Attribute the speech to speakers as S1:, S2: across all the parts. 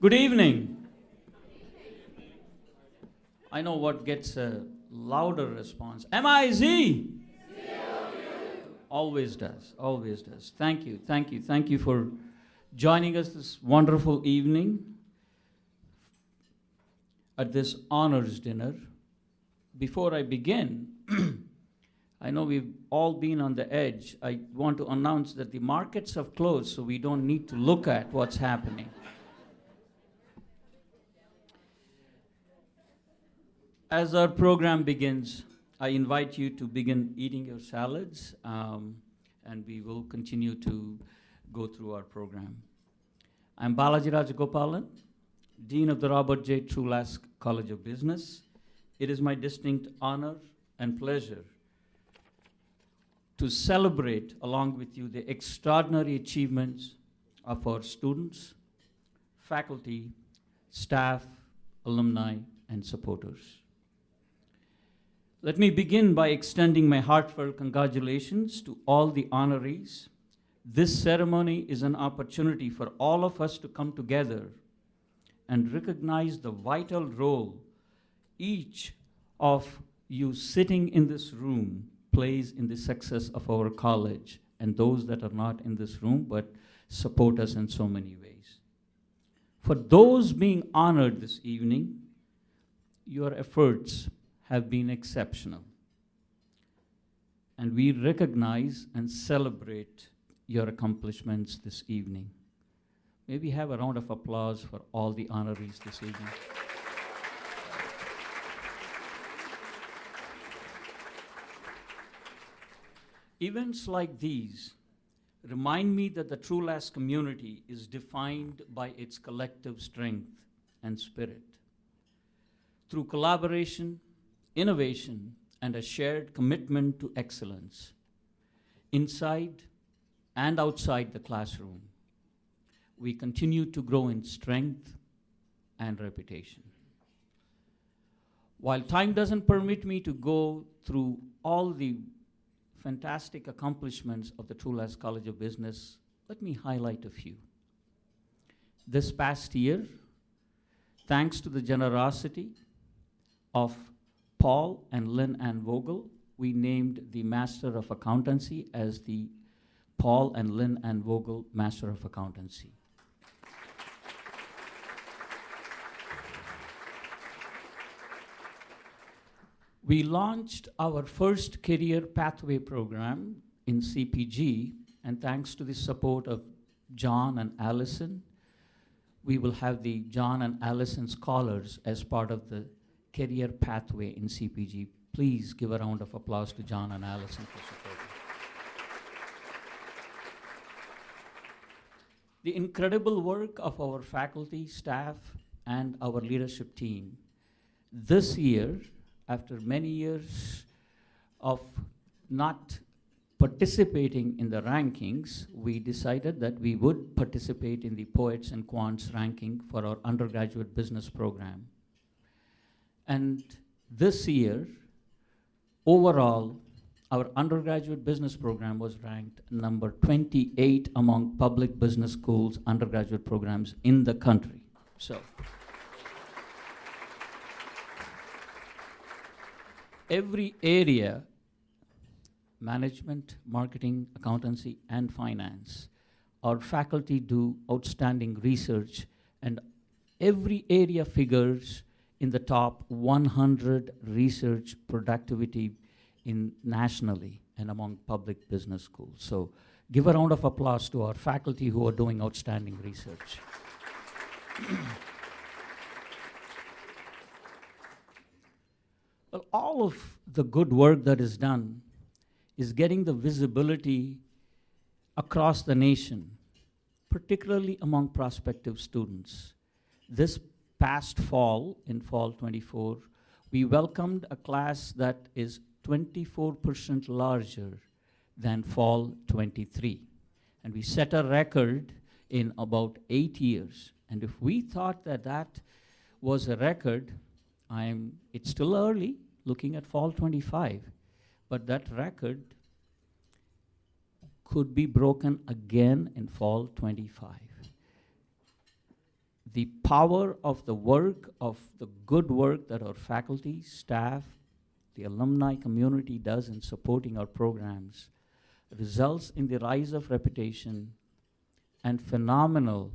S1: Good evening. I know what gets a louder response. M-I-Z? Always does, always does. Thank you, thank you, thank you for joining us this wonderful evening at this honors dinner. Before I begin, I know we've all been on the edge. I want to announce that the markets have closed, so we don't need to look at what's happening. As our program begins, I invite you to begin eating your salads, and we will continue to go through our program. I'm Balaji Rajagopalan, Dean of the Robert J. Trulaske College of Business. It is my distinct honor and pleasure to celebrate along with you the extraordinary achievements of our students, faculty, staff, alumni, and supporters. Let me begin by extending my heartfelt congratulations to all the honorees. This ceremony is an opportunity for all of us to come together and recognize the vital role each of you sitting in this room plays in the success of our college, and those that are not in this room but support us in so many ways. For those being honored this evening, your efforts have been exceptional, and we recognize and celebrate your accomplishments this evening. May we have a round of applause for all the honorees this evening. Events like these remind me that the Trulaske community is defined by its collective strength and spirit. Through collaboration, innovation, and a shared commitment to excellence, inside and outside the classroom, we continue to grow in strength and reputation. While time doesn't permit me to go through all the fantastic accomplishments of the Trulaske College of Business, let me highlight a few. This past year, thanks to the generosity of Paul and Lynn Ann Vogel, we named the Master of Accountancy as the Paul and Lynn Ann Vogel Master of Accountancy. We launched our first career pathway program in CPG, and thanks to the support of John and Allison, we will have the John and Allison Scholars as part of the career pathway in CPG. Please give a round of applause to John and Allison for supporting. The incredible work of our faculty, staff, and our leadership team. This year, after many years of not participating in the rankings, we decided that we would participate in the Poets and Quants ranking for our undergraduate business program. And this year, overall, our undergraduate business program was ranked number 28 among public business schools undergraduate programs in the country. So, every area, management, marketing, accountancy, and finance, our faculty do outstanding research, and every area figures in the top 100 research productivity nationally and among public business schools. So give a round of applause to our faculty who are doing outstanding research. Well, all of the good work that is done is getting the visibility across the nation, particularly among prospective students. This past fall, in fall 24, we welcomed a class that is 24% larger than fall 23. And we set a record in about 8 years. And if we thought that that was a record, it's still early, looking at fall 25, but that record could be broken again in fall 25. the power of the work, of the good work that our faculty, staff, the alumni community does in supporting our programs results in the rise of reputation and phenomenal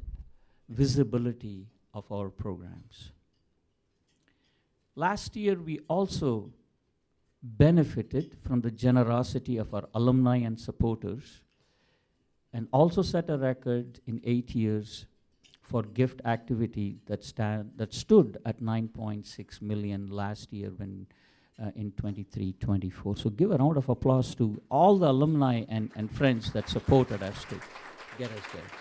S1: visibility of our programs. Last year, we also benefited from the generosity of our alumni and supporters, and also set a record in 8 years for gift activity that stood at 9.6 million last year when in 23-24. So give a round of applause to all the alumni and friends that supported us to get us there.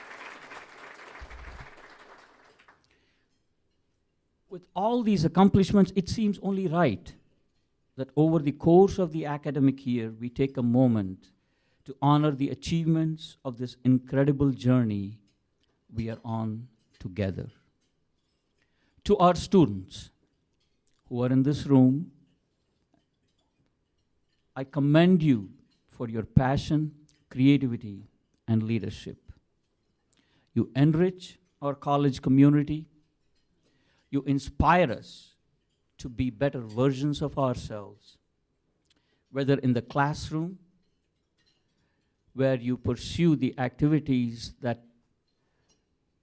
S1: With all these accomplishments, it seems only right that over the course of the academic year, we take a moment to honor the achievements of this incredible journey we are on together. To our students who are in this room, I commend you for your passion, creativity, and leadership. You enrich our college community. You inspire us to be better versions of ourselves, whether in the classroom, where you pursue the activities that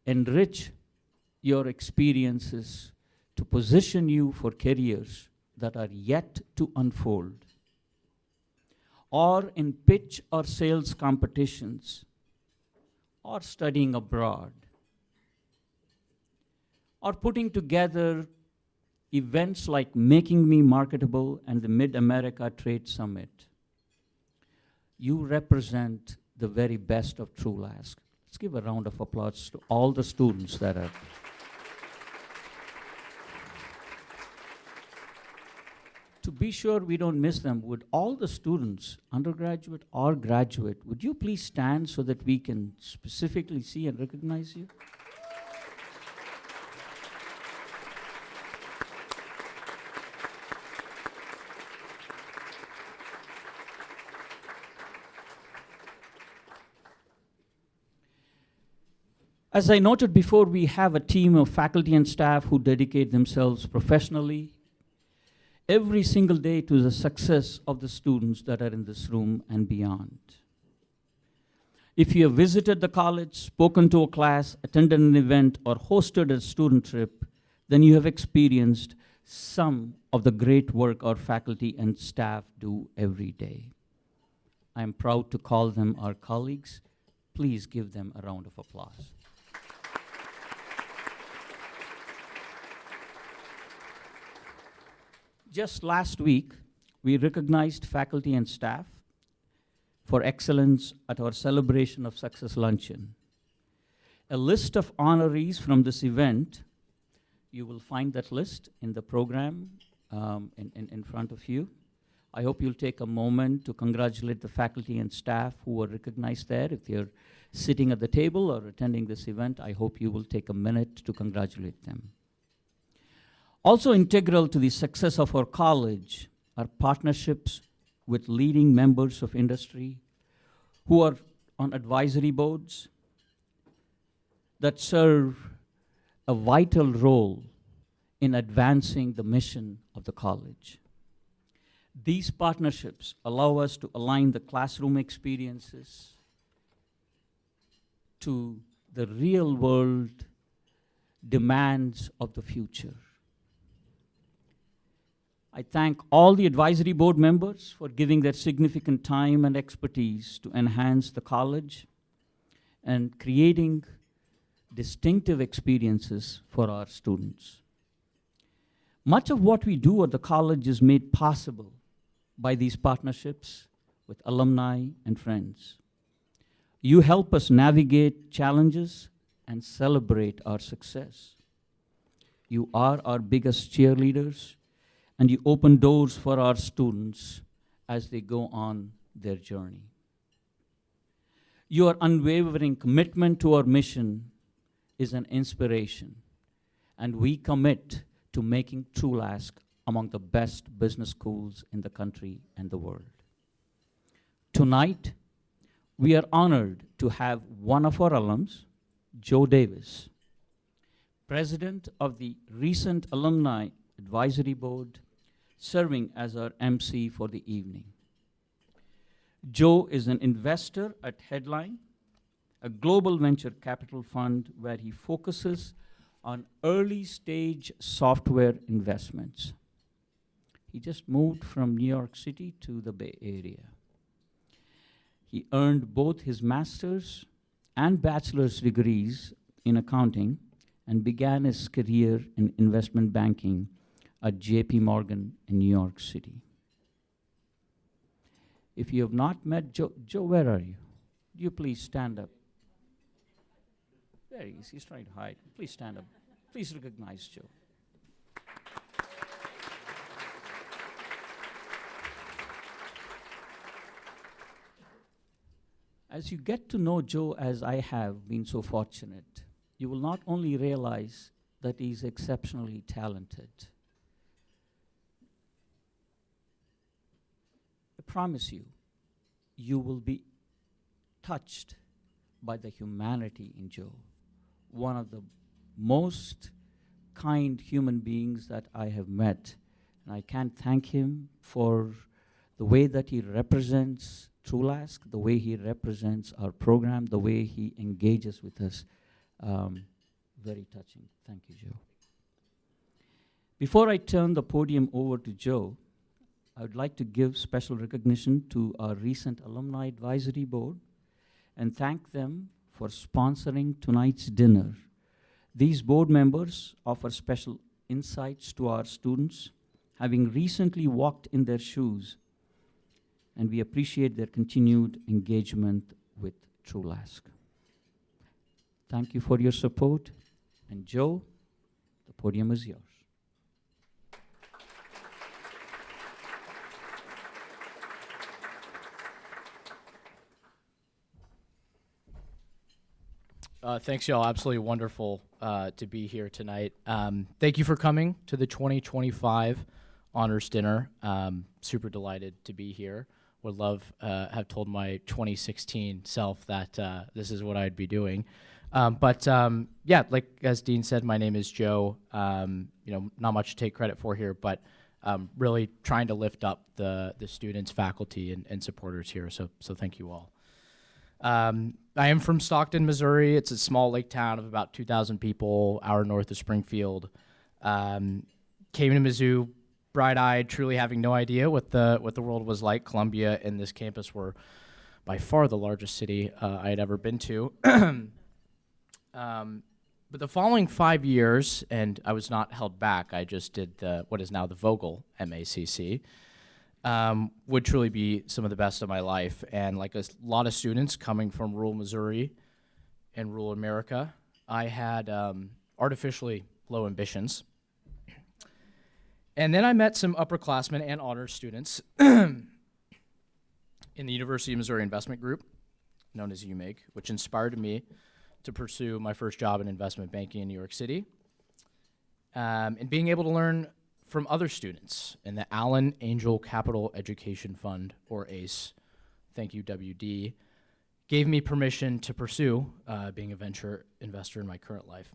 S1: enrich your experiences to position you for careers that are yet to unfold, or in pitch or sales competitions, or studying abroad, or putting together events like Making Me Marketable and the Mid-America Trade Summit. You represent the very best of Trulaske. Let's give a round of applause to all the students that are. To be sure we don't miss them, would all the students, undergraduate or graduate, would you please stand so that we can specifically see and recognize you? As I noted before, we have a team of faculty and staff who dedicate themselves professionally every single day to the success of the students that are in this room and beyond. If you have visited the college, spoken to a class, attended an event, or hosted a student trip, then you have experienced some of the great work our faculty and staff do every day. I am proud to call them our colleagues. Please give them a round of applause. Just last week, we recognized faculty and staff for excellence at our Celebration of Success Luncheon. A list of honorees from this event, you will find that list in the program in front of you. I hope you'll take a moment to congratulate the faculty and staff who were recognized there. If you're sitting at the table or attending this event, I hope you will take a minute to congratulate them. Also integral to the success of our college are partnerships with leading members of industry who are on advisory boards that serve a vital role in advancing the mission of the college. These partnerships allow us to align the classroom experiences to the real world demands of the future. I thank all the advisory board members for giving their significant time and expertise to enhance the college and creating distinctive experiences for our students. Much of what we do at the college is made possible by these partnerships with alumni and friends. You help us navigate challenges and celebrate our success. You are our biggest cheerleaders, and you open doors for our students as they go on their journey. Your unwavering commitment to our mission is an inspiration, and we commit to making Trulaske among the best business schools in the country and the world. Tonight, we are honored to have one of our alums, Joe Davis, president of the recent Alumni Advisory Board, serving as our MC for the evening. Joe is an investor at Headline, a global venture capital fund where he focuses on early stage software investments. He just moved from New York City to the Bay Area. He earned both his master's and bachelor's degrees in accounting and began his career in investment banking at JP Morgan in New York City. If you have not met Joe, where are you? You please stand up. There he is, he's trying to hide. Please stand up. Please recognize Joe. As you get to know Joe, as I have been so fortunate, you will not only realize that he's exceptionally talented. I promise you, you will be touched by the humanity in Joe. One of the most kind human beings that I have met. And I can't thank him for the way that he represents Trulaske, the way he represents our program, the way he engages with us. Very touching. Thank you, Joe. Before I turn the podium over to Joe, I would like to give special recognition to our recent Alumni Advisory Board and thank them for sponsoring tonight's dinner. These board members offer special insights to our students, having recently walked in their shoes, and we appreciate their continued engagement with Trulaske. Thank you for your support, and Joe, the podium is yours.
S2: Thanks, y'all. Absolutely wonderful to be here tonight. Thank you for coming to the 2025 Honors Dinner. Super delighted to be here. Would love have told my 2016 self that this is what I'd be doing. Yeah, like as Dean said, my name is Joe. Not much to take credit for here, but really trying to lift up the students, faculty, and supporters here. So thank you all. I am from Stockton, Missouri. It's a small lake town of about 2,000 people, hour north of Springfield. Came to Mizzou bright-eyed, truly having no idea what the world was like. Columbia and this campus were by far the largest city I had ever been to. But the following 5 years, and I was not held back, I just did what is now the Vogel MACC, would truly be some of the best of my life. And like a lot of students coming from rural Missouri and rural America, I had artificially low ambitions. And then I met some upperclassmen and honors students in the University of Missouri Investment Group, known as UMIG, which inspired me to pursue my first job in investment banking in New York City. And being able to learn from other students in the Allen Angel Capital Education Fund, or ACE, thank you WD, gave me permission to pursue being a venture investor in my current life.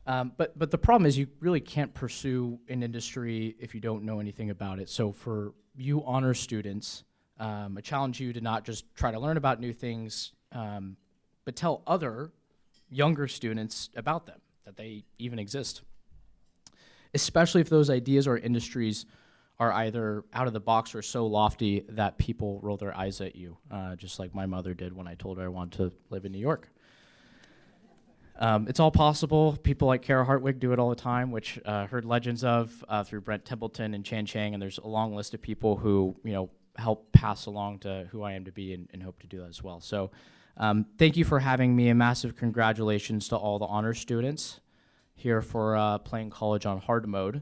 S2: But the problem is you really can't pursue an industry if you don't know anything about it. So for you honor students, I challenge you to not just try to learn about new things, but tell other younger students about them, that they even exist. Especially if those ideas or industries are either out of the box or so lofty that people roll their eyes at you, just like my mother did when I told her I wanted to live in New York. It's all possible. People like Kara Hartwig do it all the time, which heard legends of through Brent Templeton and Chan Chang, and there's a long list of people who help pass along to who I am to be and hope to do that as well. So thank you for having me, and massive congratulations to all the honors students here for playing college on hard mode.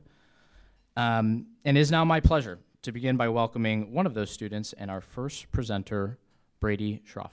S2: And it is now my pleasure to begin by welcoming one of those students and our first presenter, Brady Schroff.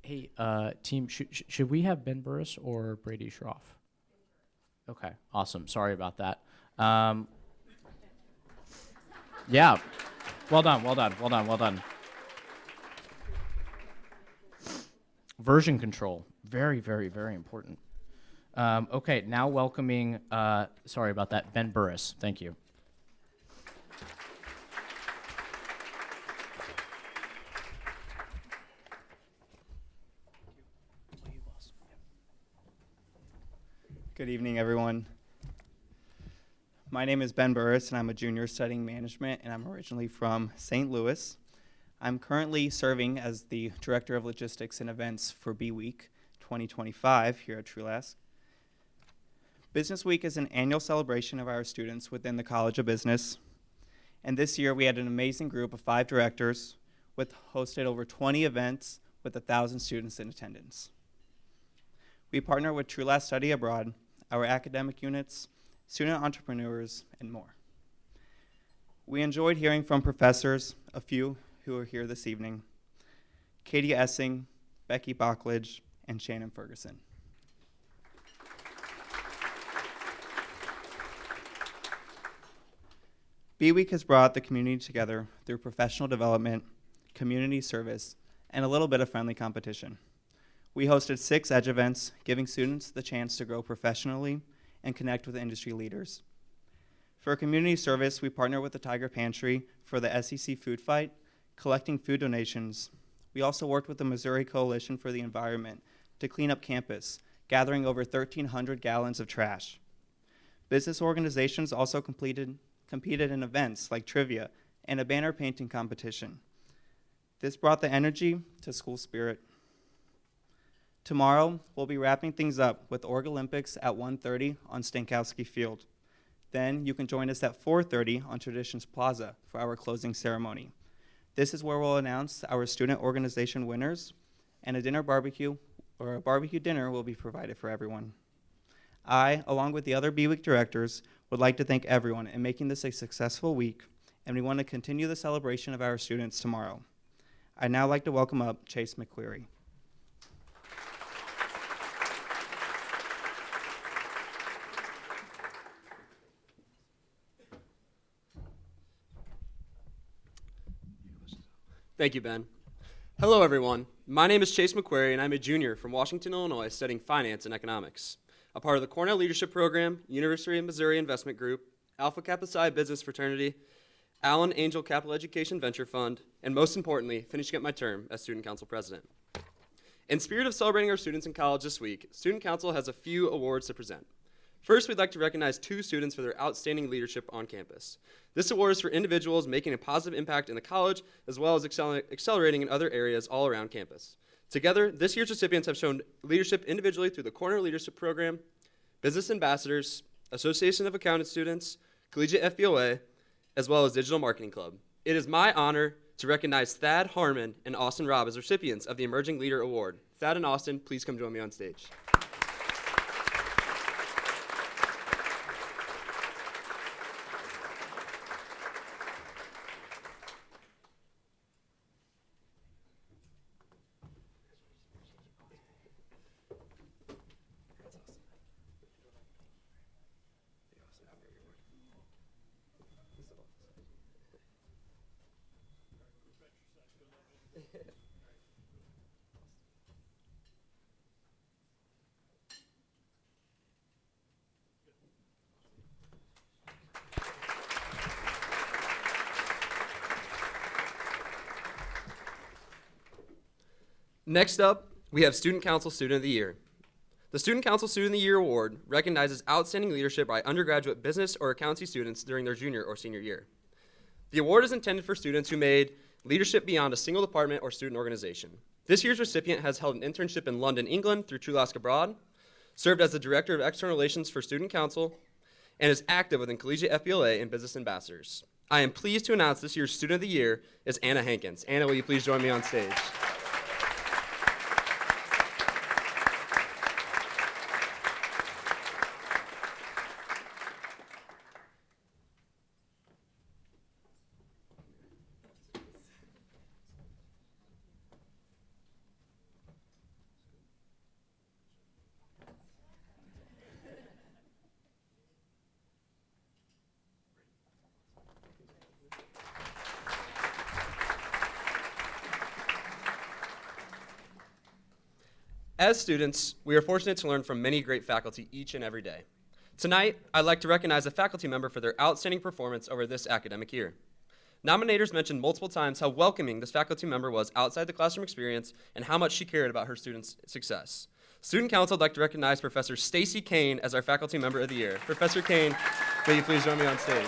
S2: Hey, team, should we have Ben Burris or Brady Schroff? Okay, awesome. Sorry about that. Yeah, well done. Version control, very important. Okay, now welcoming, sorry about that, Ben Burris. Thank you.
S3: Good evening, everyone. My name is Ben Burris, and I'm a junior studying management, and I'm originally from St. Louis. I'm currently serving as the Director of Logistics and Events for B Week 2025 here at Trulaske. Business Week is an annual celebration of our students within the College of Business. And this year we had an amazing group of 5 directors with hosted over 20 events with 1,000 students in attendance. We partner with Trulaske Study Abroad, our academic units, student entrepreneurs, and more. We enjoyed hearing from professors, a few who are here this evening, Katie Essing, Becky Bachledge, and Shannon Ferguson. B-Week has brought the community together through professional development, community service, and a little bit of friendly competition. We hosted 6 EDGE events, giving students the chance to grow professionally and connect with industry leaders. For community service, we partner with the Tiger Pantry for the SEC Food Fight, collecting food donations. We also worked with the Missouri Coalition for the Environment to clean up campus, gathering over 1,300 gallons of trash. Business organizations also competed in events like trivia and a banner painting competition. This brought the energy to school spirit. Tomorrow, we'll be wrapping things up with Org Olympics at 1:30 on Stankowski Field. Then you can join us at 4:30 on Traditions Plaza for our closing ceremony. This is where we'll announce our student organization winners, and a barbecue dinner will be provided for everyone. I, along with the other B-Week directors, would like to thank everyone in making this a successful week, and we want to continue the celebration of our students tomorrow. I'd now like to welcome up Chase McQuarrie.
S4: Thank you, Ben. Hello, everyone. My name is Chase McQuarrie, and I'm a junior from Washington, Illinois, studying finance and economics. A part of the Cornell Leadership Program, University of Missouri Investment Group, Alpha Kappa Psi Business Fraternity, Allen Angel Capital Education Venture Fund, and most importantly, finishing up my term as Student Council President. In spirit of celebrating our students in college this week, Student Council has a few awards to present. First, we'd like to recognize 2 students for their outstanding leadership on campus. This award is for individuals making a positive impact in the college, as well as accelerating in other areas all around campus. Together, this year's recipients have shown leadership individually through the Corner Leadership Program, Business Ambassadors, Association of Accountant Students, Collegiate FBOA, as well as Digital Marketing Club. It is my honor to recognize Thad Harmon and Austin Robb as recipients of the Emerging Leader Award. Thad and Austin, please come join me on stage. Next up, we have Student Council Student of the Year. The Student Council Student of the Year Award recognizes outstanding leadership by undergraduate business or accountancy students during their junior or senior year. The award is intended for students who made leadership beyond a single department or student organization. This year's recipient has held an internship in London, England through Trulaske Abroad, served as the Director of External Relations for Student Council, and is active within Collegiate FBLA and Business Ambassadors. I am pleased to announce this year's Student of the Year is Anna Hankins. Anna, will you please join me on stage? As students, we are fortunate to learn from many great faculty each and every day. Tonight, I'd like to recognize a faculty member for their outstanding performance over this academic year. Nominators mentioned multiple times how welcoming this faculty member was outside the classroom experience and how much she cared about her students' success. Student Council would like to recognize Professor Stacy Kane as our Faculty Member of the Year. Professor Kane, will you please join me on stage?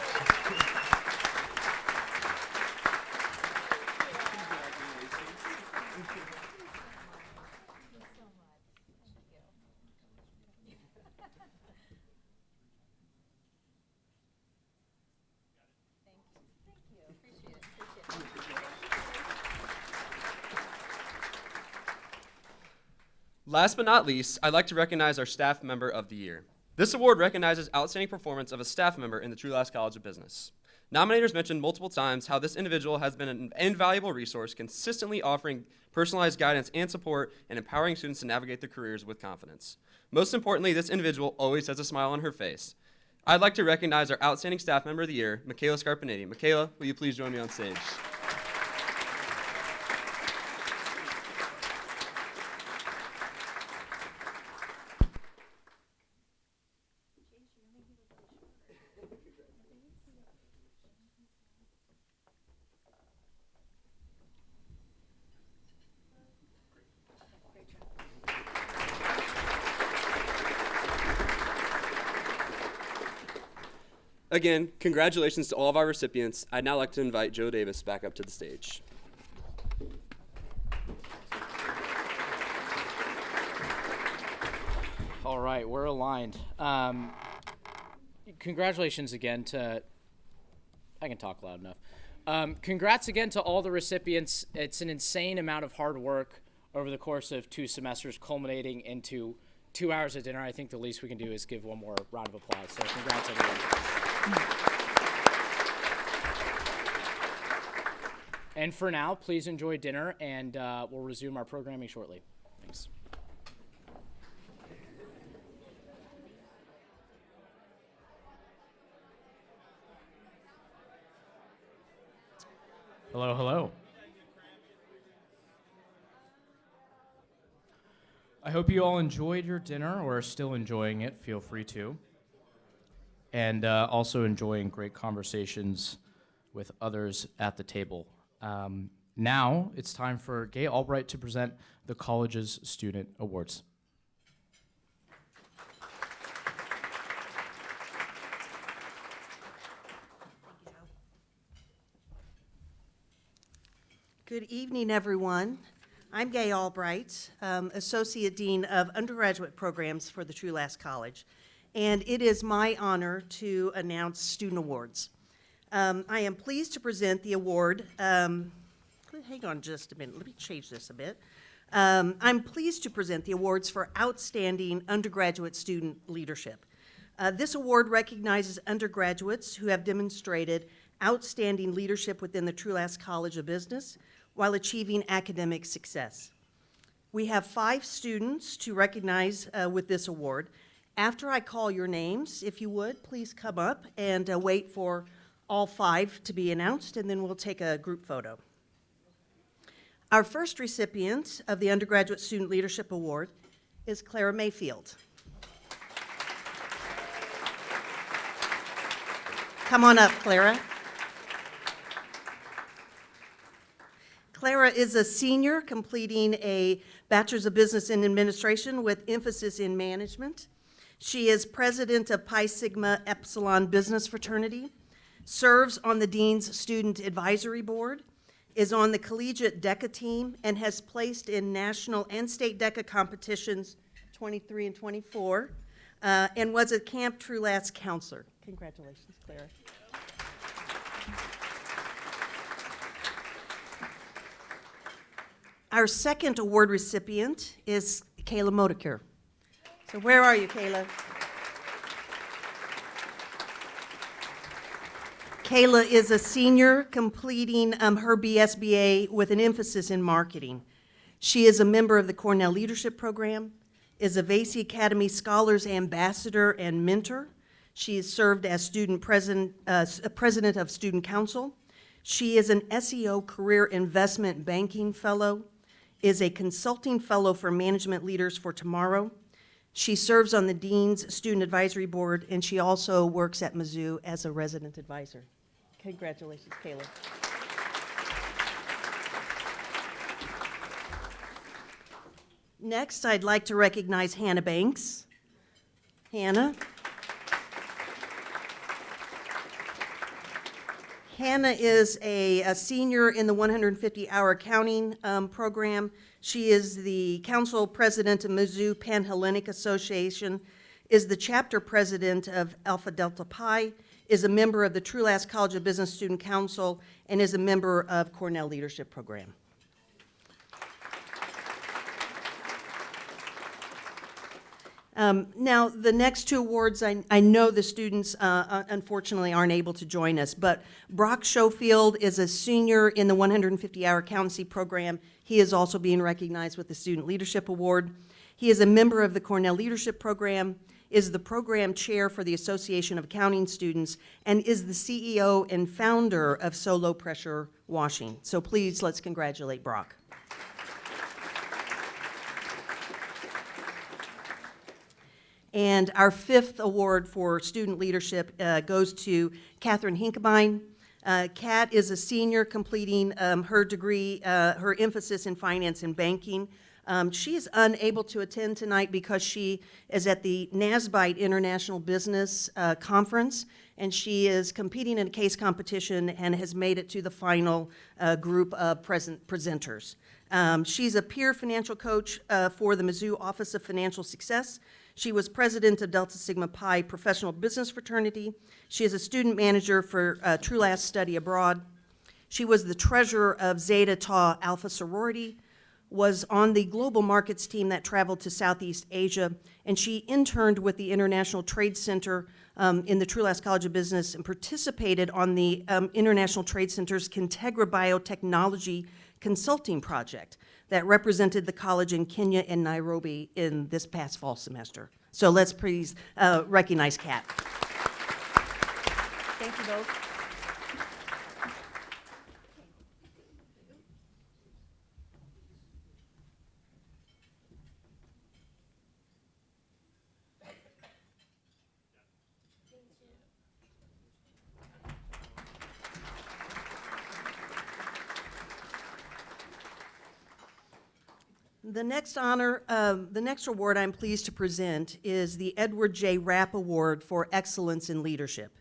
S4: Last but not least, I'd like to recognize our Staff Member of the Year. This award recognizes outstanding performance of a staff member in the Trulaske College of Business. Nominators mentioned multiple times how this individual has been an invaluable resource, consistently offering personalized guidance and support and empowering students to navigate their careers with confidence. Most importantly, this individual always has a smile on her face. I'd like to recognize our outstanding Staff Member of the Year, Michaela Scarpanetti. Michaela, will you please join me on stage? Again, congratulations to all of our recipients. I'd now like to invite Joe Davis back up to the stage.
S2: All right, we're aligned. Congratulations again to, I can talk loud enough. Congrats again to all the recipients. It's an insane amount of hard work over the course of 2 semesters, culminating into 2 hours of dinner. I think the least we can do is give one more round of applause. So congrats, everyone. And for now, please enjoy dinner, and we'll resume our programming shortly. Thanks.
S5: Hello, hello. I hope you all enjoyed your dinner or are still enjoying it. Feel free to. And also enjoying great conversations with others at the table. Now it's time for Gay Albright to present the college's student awards.
S6: Good evening, everyone. I'm Gay Albright, Associate Dean of Undergraduate Programs for the Trulaske College, and it is my honor to announce student awards. I am pleased to present the award. Hang on just a minute. Let me change this a bit. I'm pleased to present the awards for Outstanding Undergraduate Student Leadership. This award recognizes undergraduates who have demonstrated outstanding leadership within the Trulaske College of Business while achieving academic success. We have 5 students to recognize with this award. After I call your names, if you would, please come up and wait for all 5 to be announced, and then we'll take a group photo. Our first recipient of the Undergraduate Student Leadership Award is Clara Mayfield. Come on up, Clara. Clara is a senior completing a Bachelor's of Business in Administration with emphasis in management. She is president of Pi Sigma Epsilon Business Fraternity, serves on the Dean's Student Advisory Board, is on the collegiate DECA team, and has placed in national and state DECA competitions 23 and 24, and was a Camp Trulaske counselor. Congratulations, Clara. Our second award recipient is Kayla Modicure. So where are you, Kayla? Kayla is a senior completing her BSBA with an emphasis in marketing. She is a member of the Cornell Leadership Program, is a Vasey Academy Scholars Ambassador and Mentor. She has served as student president of Student Council. She is an SEO Career Investment Banking Fellow, is a consulting fellow for Management Leaders for Tomorrow. She serves on the Dean's Student Advisory Board, and she also works at Mizzou as a resident advisor. Congratulations, Kayla. Next, I'd like to recognize Hannah Banks. Hannah. Hannah is a senior in the 150-hour accounting program. She is the council president of Mizzou Pan-Hellenic Association, is the chapter president of Alpha Delta Pi, is a member of the Trulaske College of Business Student Council, and is a member of Cornell Leadership Program. Now, the next two awards, I know the students unfortunately aren't able to join us, but Brock Schofield is a senior in the 150-hour accountancy program. He is also being recognized with the Student Leadership Award. He is a member of the Cornell Leadership Program, is the program chair for the Association of Accounting Students, and is the CEO and founder of So Low Pressure Washing. So please, let's congratulate Brock. And our fifth award for student leadership goes to Catherine Hinkebine. Kat is a senior completing her degree, her emphasis in finance and banking. She is unable to attend tonight because she is at the NASBITE International Business Conference, and she is competing in a case competition and has made it to the final group of presenters. She's a peer financial coach for the Mizzou Office of Financial Success. She was president of Delta Sigma Pi Professional Business Fraternity. She is a student manager for Trulaske Study Abroad. She was the treasurer of Zeta Tau Alpha Sorority, was on the global markets team that traveled to Southeast Asia, and she interned with the International Trade Center in the Trulaske College of Business and participated on the International Trade Center's Kintegra Biotechnology Consulting Project that represented the college in Kenya and Nairobi in this past fall semester. So let's please recognize Kat. Thank you both. The next honor, the next award I'm pleased to present is the Edward J. Rapp Award for Excellence in Leadership.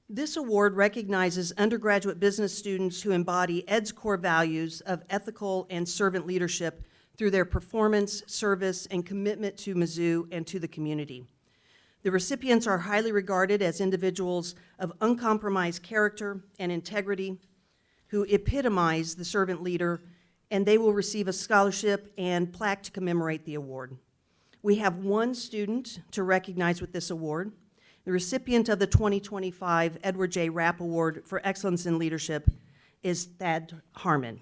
S6: This award recognizes undergraduate business students who embody ED's core values of ethical and servant leadership through their performance, service, and commitment to Mizzou and to the community. The recipients are highly regarded as individuals of uncompromised character and integrity who epitomize the servant leader, and they will receive a scholarship and plaque to commemorate the award. We have one student to recognize with this award. The recipient of the 2025 Edward J. Rapp Award for Excellence in Leadership is Thad Harmon.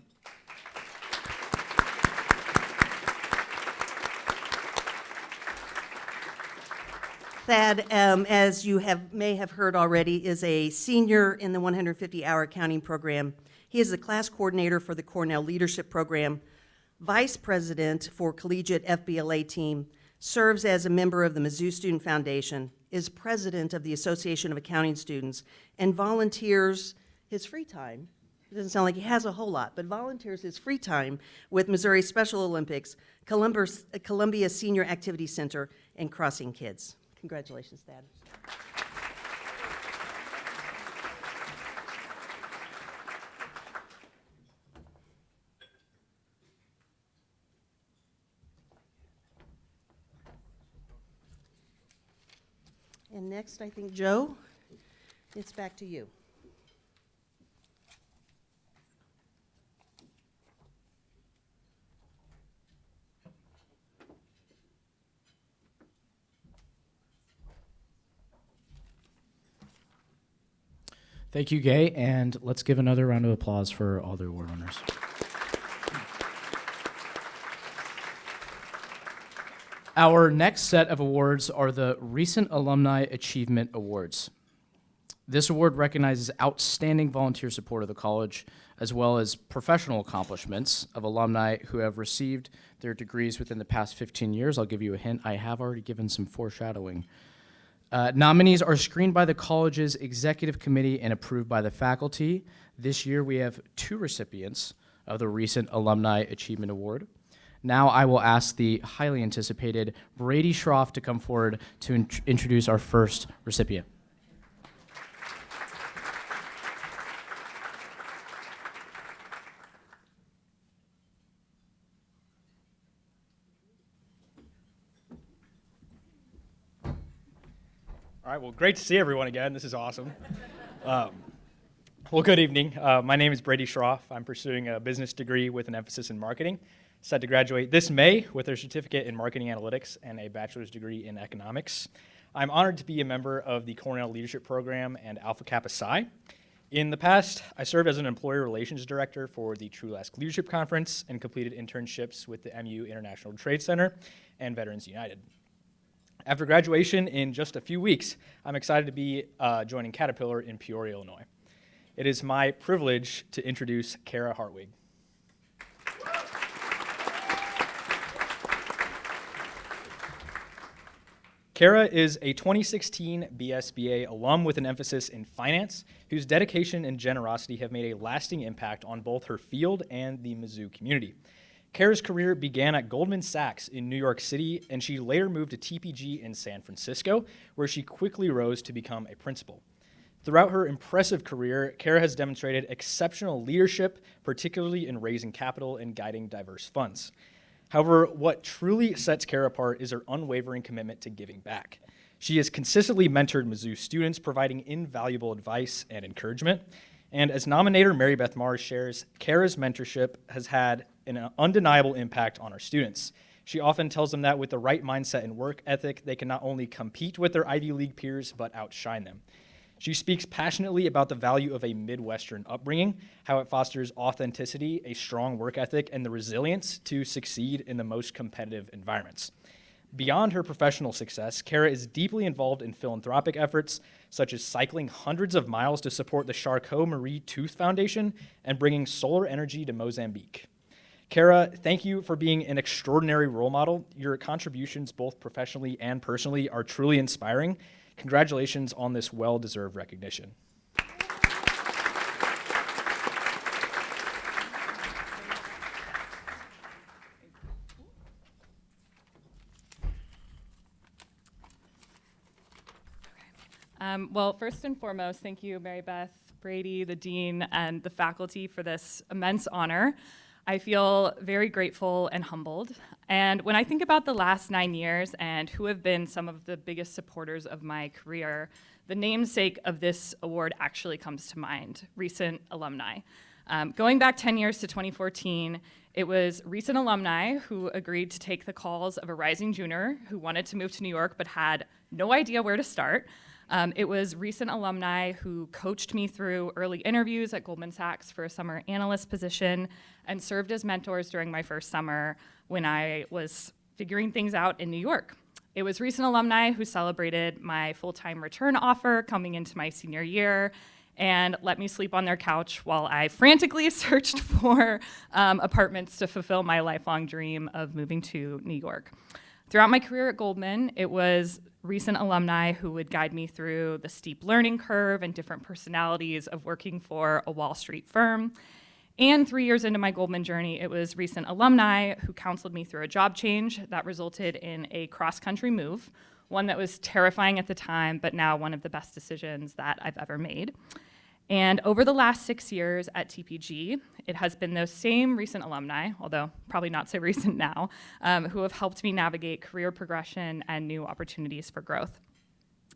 S6: Thad, as you may have heard already, is a senior in the 150-hour accounting program. He is the class coordinator for the Cornell Leadership Program, vice president for collegiate FBLA team, serves as a member of the Mizzou Student Foundation, is president of the Association of Accounting Students, and volunteers his free time. It doesn't sound like he has a whole lot, but volunteers his free time with Missouri Special Olympics, Columbia Senior Activity Center, and Crossing Kids. Congratulations, Thad. And next, I think, Joe, it's back to you.
S2: Thank you, Gay, and let's give another round of applause for all the award winners. Our next set of awards are the Recent Alumni Achievement Awards.
S5: This award recognizes outstanding volunteer support of the college, as well as professional accomplishments of alumni who have received their degrees within the past 15 years. I'll give you a hint. I have already given some foreshadowing. Nominees are screened by the college's executive committee and approved by the faculty. This year, we have 2 recipients of the recent Alumni Achievement Award. Now I will ask the highly anticipated Brady Schroff to come forward to introduce our first recipient.
S7: All right, well, great to see everyone again. This is awesome. Well, good evening. My name is Brady Schroff. I'm pursuing a business degree with an emphasis in marketing. Set to graduate this May with a certificate in marketing analytics and a bachelor's degree in economics. I'm honored to be a member of the Cornell Leadership Program and Alpha Kappa Psi. In the past, I served as an employee relations director for the Trulaske Leadership Conference and completed internships with the MU International Trade Center and Veterans United. After graduation in just a few weeks, I'm excited to be joining Caterpillar in Peoria, Illinois. It is my privilege to introduce Kara Hartwig. Kara is a 2016 BSBA alum with an emphasis in finance, whose dedication and generosity have made a lasting impact on both her field and the Mizzou community. Kara's career began at Goldman Sachs in New York City, and she later moved to TPG in San Francisco, where she quickly rose to become a principal. Throughout her impressive career, Kara has demonstrated exceptional leadership, particularly in raising capital and guiding diverse funds. However, what truly sets Kara apart is her unwavering commitment to giving back. She has consistently mentored Mizzou students, providing invaluable advice and encouragement. And as nominator Mary Beth Mars shares, Kara's mentorship has had an undeniable impact on our students. She often tells them that with the right mindset and work ethic, they can not only compete with their Ivy League peers, but outshine them. She speaks passionately about the value of a Midwestern upbringing, how it fosters authenticity, a strong work ethic, and the resilience to succeed in the most competitive environments. Beyond her professional success, Kara is deeply involved in philanthropic efforts, such as cycling hundreds of miles to support the Charcot Marie Tooth Foundation and bringing solar energy to Mozambique. Kara, thank you for being an extraordinary role model. Your contributions, both professionally and personally, are truly inspiring. Congratulations on this well-deserved recognition.
S8: Well, first and foremost, thank you, Mary Beth, Brady, the dean, and the faculty for this immense honor. I feel very grateful and humbled. And when I think about the last 9 years and who have been some of the biggest supporters of my career, the namesake of this award actually comes to mind, recent alumni. Going back 10 years to 2014, it was recent alumni who agreed to take the calls of a rising junior who wanted to move to New York but had no idea where to start. It was recent alumni who coached me through early interviews at Goldman Sachs for a summer analyst position and served as mentors during my first summer when I was figuring things out in New York. It was recent alumni who celebrated my full-time return offer coming into my senior year and let me sleep on their couch while I frantically searched for apartments to fulfill my lifelong dream of moving to New York. Throughout my career at Goldman, it was recent alumni who would guide me through the steep learning curve and different personalities of working for a Wall Street firm. And 3 years into my Goldman journey, it was recent alumni who counseled me through a job change that resulted in a cross-country move, one that was terrifying at the time, but now one of the best decisions that I've ever made. And over the last 6 years at TPG, it has been those same recent alumni, although probably not so recent now, who have helped me navigate career progression and new opportunities for growth.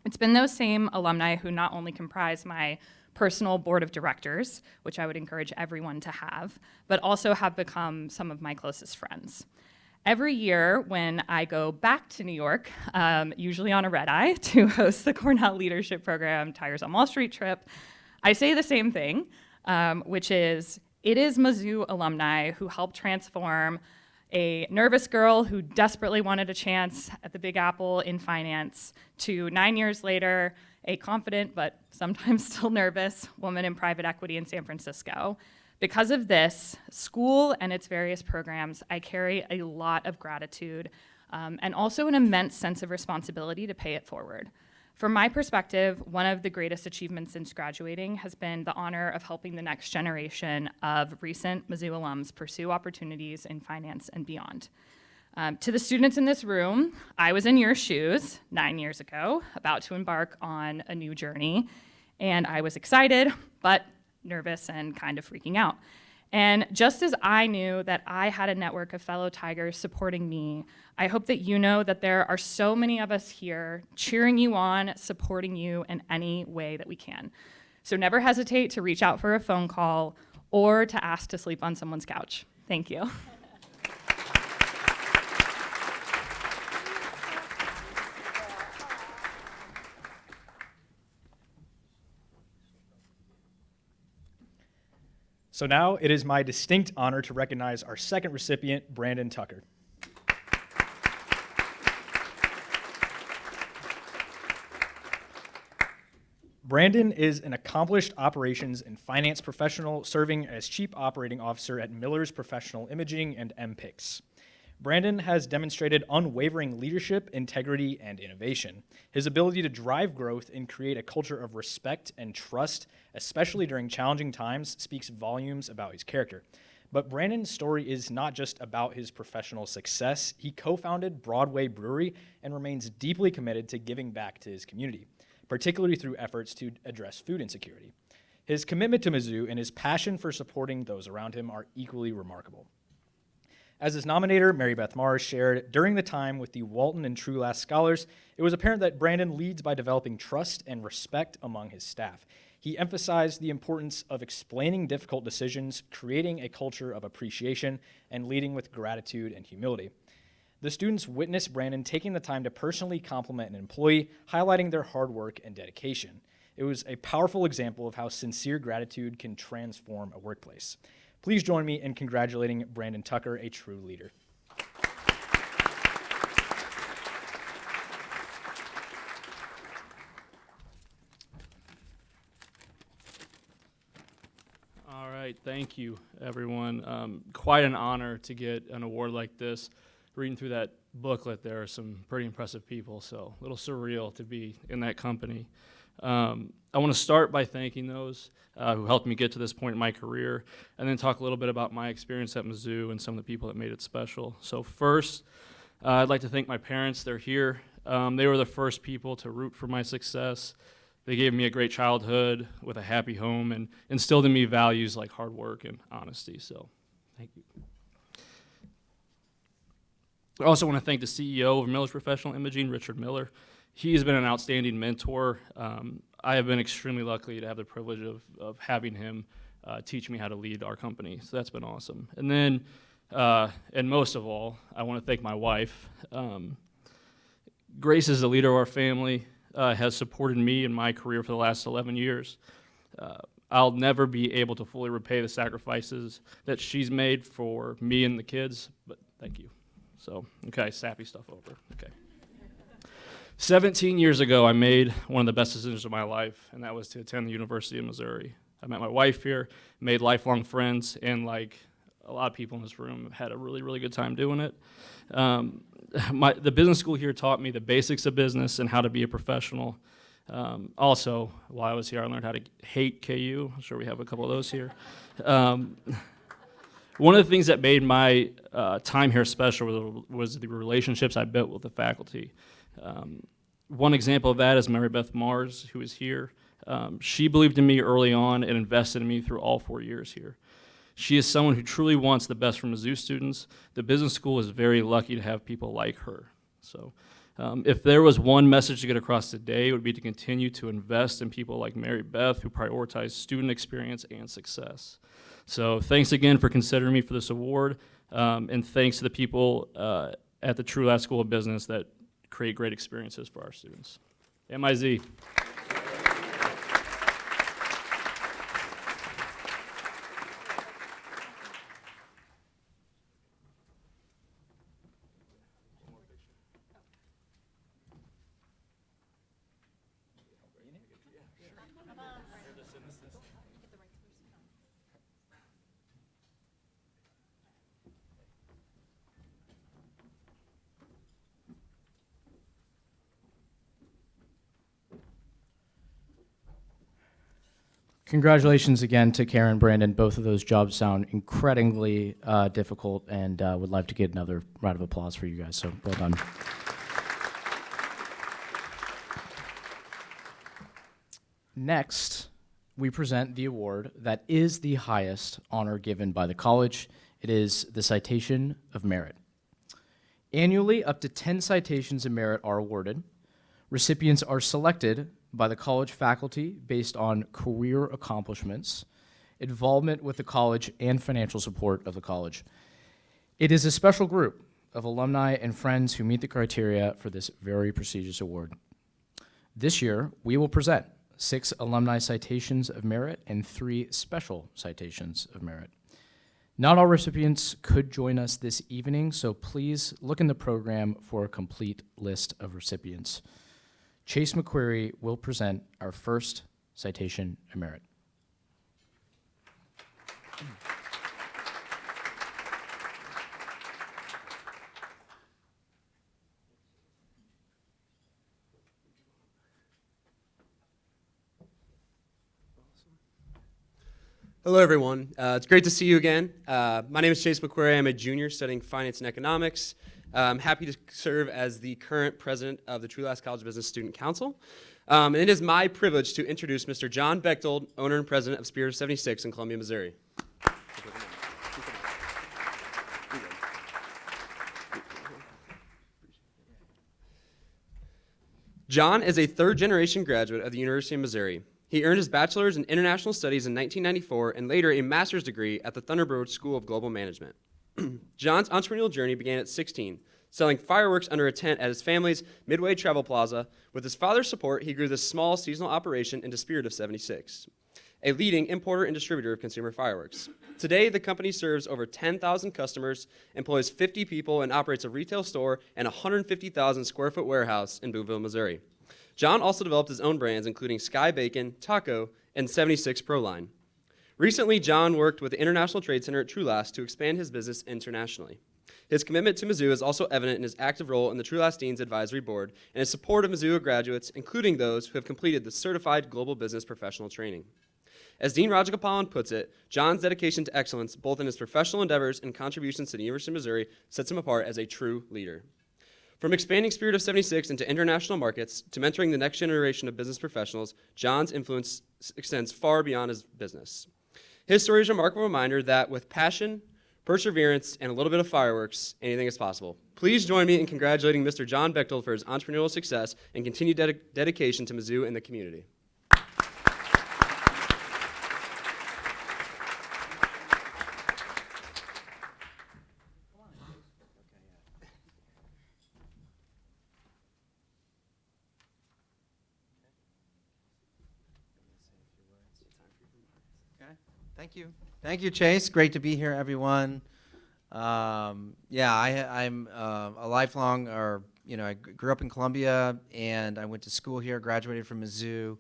S8: It's been those same alumni who not only comprise my personal board of directors, which I would encourage everyone to have, but also have become some of my closest friends. Every year when I go back to New York, usually on a red-eye, to host the Cornell Leadership Program Tires on Wall Street trip, I say the same thing, which is, it is Mizzou alumni who helped transform a nervous girl who desperately wanted a chance at the Big Apple in finance to 9 years later, a confident but sometimes still nervous woman in private equity in San Francisco. Because of this, school and its various programs, I carry a lot of gratitude and also an immense sense of responsibility to pay it forward. From my perspective, one of the greatest achievements since graduating has been the honor of helping the next generation of recent Mizzou alums pursue opportunities in finance and beyond. To the students in this room, I was in your shoes 9 years ago, about to embark on a new journey, and I was excited, but nervous and kind of freaking out. And just as I knew that I had a network of fellow Tigers supporting me, I hope that you know that there are so many of us here cheering you on, supporting you in any way that we can. So never hesitate to reach out for a phone call or to ask to sleep on someone's couch. Thank you.
S7: So now it is my distinct honor to recognize our second recipient, Brandon Tucker. Brandon is an accomplished operations and finance professional serving as Chief Operating Officer at Miller's Professional Imaging and MPICS. Brandon has demonstrated unwavering leadership, integrity, and innovation. His ability to drive growth and create a culture of respect and trust, especially during challenging times, speaks volumes about his character. But Brandon's story is not just about his professional success. He co-founded Broadway Brewery and remains deeply committed to giving back to his community, particularly through efforts to address food insecurity. His commitment to Mizzou and his passion for supporting those around him are equally remarkable. As his nominator, Mary Beth Mars, shared, during the time with the Walton and Trulaske Scholars, it was apparent that Brandon leads by developing trust and respect among his staff. He emphasized the importance of explaining difficult decisions, creating a culture of appreciation, and leading with gratitude and humility. The students witnessed Brandon taking the time to personally compliment an employee, highlighting their hard work and dedication. It was a powerful example of how sincere gratitude can transform a workplace. Please join me in congratulating Brandon Tucker, a true leader.
S9: All right, thank you, everyone. Quite an honor to get an award like this. Reading through that booklet, there are some pretty impressive people, so a little surreal to be in that company. I want to start by thanking those who helped me get to this point in my career, and then talk a little bit about my experience at Mizzou and some of the people that made it special. So first, I'd like to thank my parents. They're here. They were the first people to root for my success. They gave me a great childhood with a happy home and instilled in me values like hard work and honesty. So thank you. I also want to thank the CEO of Miller's Professional Imaging, Richard Miller. He has been an outstanding mentor. I have been extremely lucky to have the privilege of having him teach me how to lead our company. So that's been awesome. And then, and most of all, I want to thank my wife. Grace is the leader of our family, has supported me in my career for the last 11 years. I'll never be able to fully repay the sacrifices that she's made for me and the kids, but thank you. So, okay, sappy stuff over, okay. 17 years ago, I made one of the best decisions of my life, and that was to attend the University of Missouri. I met my wife here, made lifelong friends, and like a lot of people in this room, had a really, really good time doing it. The business school here taught me the basics of business and how to be a professional. Also, while I was here, I learned how to hate KU. I'm sure we have a couple of those here. One of the things that made my time here special was the relationships I built with the faculty. One example of that is Mary Beth Mars, who is here. She believed in me early on and invested in me through all 4 years here. She is someone who truly wants the best for Mizzou students. The business school is very lucky to have people like her. So if there was one message to get across today, it would be to continue to invest in people like Mary Beth who prioritize student experience and success. So thanks again for considering me for this award, and thanks to the people at the Trulaske School of Business that create great experiences for our students. MIZ.
S2: Congratulations again to Karen and Brandon. Both of those jobs sound incredibly difficult, and would like to get another round of applause for you guys. So well done. Next, we present the award that is the highest honor given by the college. It is the Citation of Merit. Annually, up to 10 citations of merit are awarded. Recipients are selected by the college faculty based on career accomplishments, involvement with the college, and financial support of the college. It is a special group of alumni and friends who meet the criteria for this very prestigious award. This year, we will present 6 alumni citations of merit and 3 special citations of merit. Not all recipients could join us this evening, so please look in the program for a complete list of recipients. Chase McQuarrie will present our first citation of merit.
S4: Hello, everyone. It's great to see you again. My name is Chase McQuarrie. I'm a junior studying finance and economics. I'm happy to serve as the current president of the Trulaske College of Business Student Council. And it is my privilege to introduce Mr. John Bechtold, owner and president of Spirit of 76 in Columbia, Missouri. John is a third-generation graduate of the University of Missouri. He earned his bachelor's in international studies in 1994 and later a master's degree at the Thunderbird School of Global Management. John's entrepreneurial journey began at 16, selling fireworks under a tent at his family's Midway Travel Plaza. With his father's support, he grew this small seasonal operation into Spirit of 76, a leading importer and distributor of consumer fireworks. Today, the company serves over 10,000 customers, employs 50 people, and operates a retail store and a 150,000 square foot warehouse in Boonville, Missouri. John also developed his own brands, including Sky Bacon, Taco, and 76 Pro Line. Recently, John worked with the International Trade Center at Trulaske to expand his business internationally. His commitment to Mizzou is also evident in his active role in the Trulaske Dean's Advisory Board and his support of Mizzou graduates, including those who have completed the Certified Global Business Professional Training. As Dean Rajagopalan puts it, John's dedication to excellence, both in his professional endeavors and contributions to the University of Missouri, sets him apart as a true leader. From expanding Spirit of 76 into international markets to mentoring the next generation of business professionals, John's influence extends far beyond his business. His story is a remarkable reminder that with passion, perseverance, and a little bit of fireworks, anything is possible. Please join me in congratulating Mr. John Bechtold for his entrepreneurial success and continued dedication to Mizzou and the community.
S10: Thank you. Thank you, Chase. Great to be here, everyone. I'm a lifelong, I grew up in Columbia, and I went to school here, graduated from Mizzou.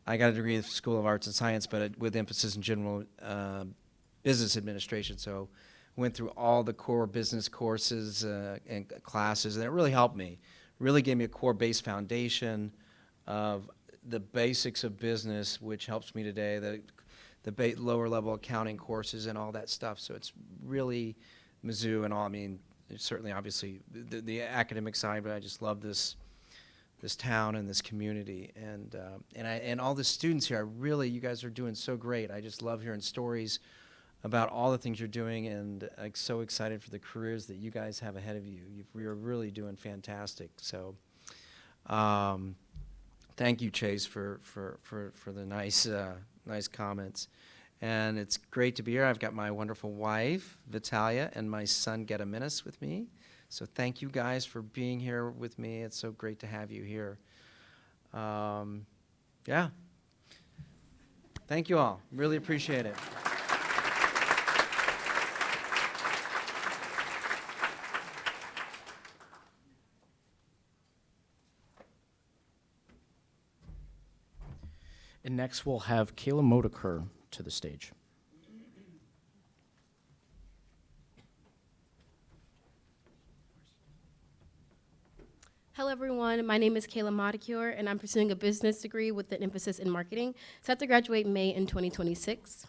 S10: I got a degree in the School of Arts and Science, but with emphasis in general business administration. So went through all the core business courses and classes, and it really helped me. Really gave me a core base foundation of the basics of business, which helps me today. The lower level accounting courses and all that stuff. So it's really Mizzou and all. I mean, it's certainly obviously the academic side, but I just love this town and this community, and all the students here. You guys are doing so great. I just love hearing stories about all the things you're doing, and I'm so excited for the careers that you guys have ahead of you. You're really doing fantastic. So, thank you, Chase, for the nice comments. And it's great to be here. I've got my wonderful wife, Vitalia, and my son, Gediminas, with me. So thank you guys for being here with me. It's so great to have you here. Thank you all. Really appreciate it.
S2: And next, we'll have Kayla Modaker to the stage.
S11: Hello, everyone. My name is Kayla Modicure, and I'm pursuing a business degree with an emphasis in marketing, set to graduate May in 2026.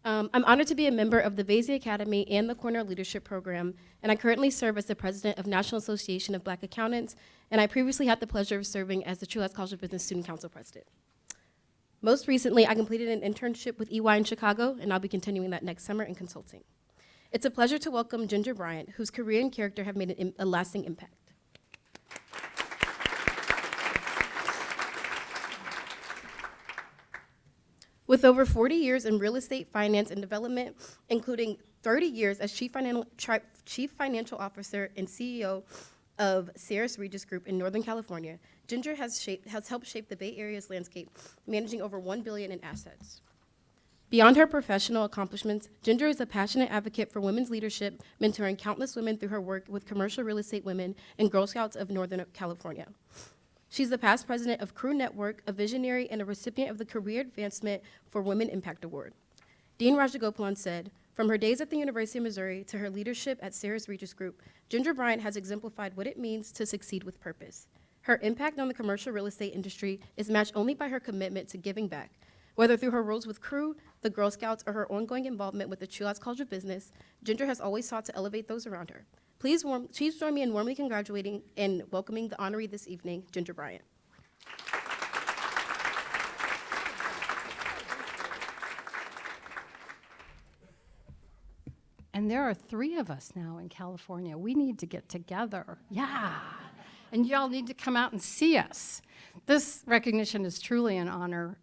S11: I'm honored to be a member of the Vasey Academy and the Cornell Leadership Program, and I currently serve as the president of National Association of Black Accountants, and I previously had the pleasure of serving as the Trulaske College of Business Student Council president. Most recently, I completed an internship with EY in Chicago, and I'll be continuing that next summer in consulting. It's a pleasure to welcome Ginger Bryant, whose career and character have made a lasting impact. With over 40 years in real estate, finance, and development, including 30 years as Chief Financial Officer and CEO of Ceres Regis Group in Northern California, Ginger has helped shape the Bay Area's landscape, managing over $1 billion in assets. Beyond her professional accomplishments, Ginger is a passionate advocate for women's leadership, mentoring countless women through her work with commercial real estate women and Girl Scouts of Northern California. She's the past president of Crew Network, a visionary and a recipient of the Career Advancement for Women Impact Award. Dean Rajagopalan said, "From her days at the University of Missouri to her leadership at Ceres Regis Group, Ginger Bryant has exemplified what it means to succeed with purpose. Her impact on the commercial real estate industry is matched only by her commitment to giving back. Whether through her roles with Crew, the Girl Scouts, or her ongoing involvement with the Trulaske College of Business, Ginger has always sought to elevate those around her. Please join me in warmly congratulating and welcoming the honoree this evening, Ginger Bryant."
S12: And there are 3 of us now in California. We need to get together. Yeah. And y'all need to come out and see us. This recognition is truly an honor.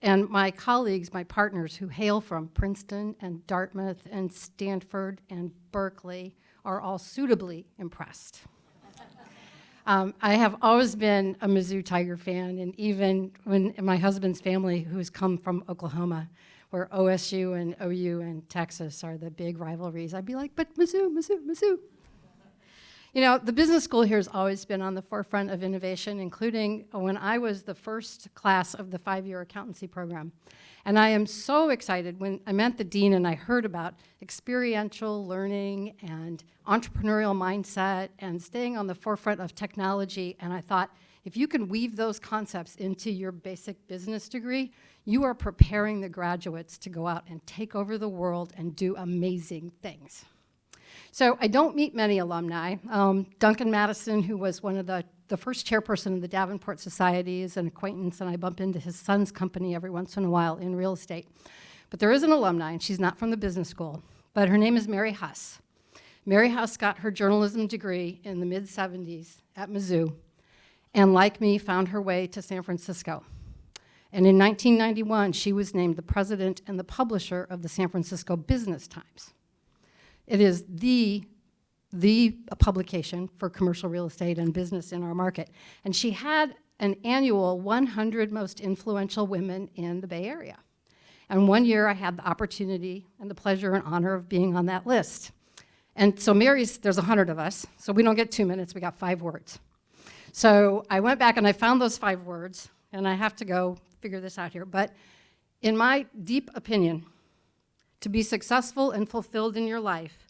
S12: And my colleagues, my partners who hail from Princeton and Dartmouth and Stanford and Berkeley are all suitably impressed. I have always been a Mizzou Tiger fan, and even when my husband's family, who's come from Oklahoma, where OSU and OU and Texas are the big rivalries, I'd be like, but Mizzou, Mizzou, Mizzou. You know, the business school here has always been on the forefront of innovation, including when I was the first class of the 5-year accountancy program. And I am so excited when I met the dean and I heard about experiential learning and entrepreneurial mindset and staying on the forefront of technology. And I thought, if you can weave those concepts into your basic business degree, you are preparing the graduates to go out and take over the world and do amazing things. So I don't meet many alumni. Duncan Madison, who was one of the first chairperson of the Davenport Society, is an acquaintance, and I bump into his son's company every once in a while in real estate. But there is an alumni, and she's not from the business school, but her name is Mary Huss. Mary Huss got her journalism degree in the mid-'70s at Mizzou, and like me, found her way to San Francisco. And in 1991, she was named the president and the publisher of the San Francisco Business Times. It is the publication for commercial real estate and business in our market. And she had an annual 100 most influential women in the Bay Area. And one year I had the opportunity and the pleasure and honor of being on that list. And so there's 100 of us, so we don't get 2 minutes, we got 5 words. So I went back and I found those 5 words, and I have to go figure this out here. But in my deep opinion, to be successful and fulfilled in your life,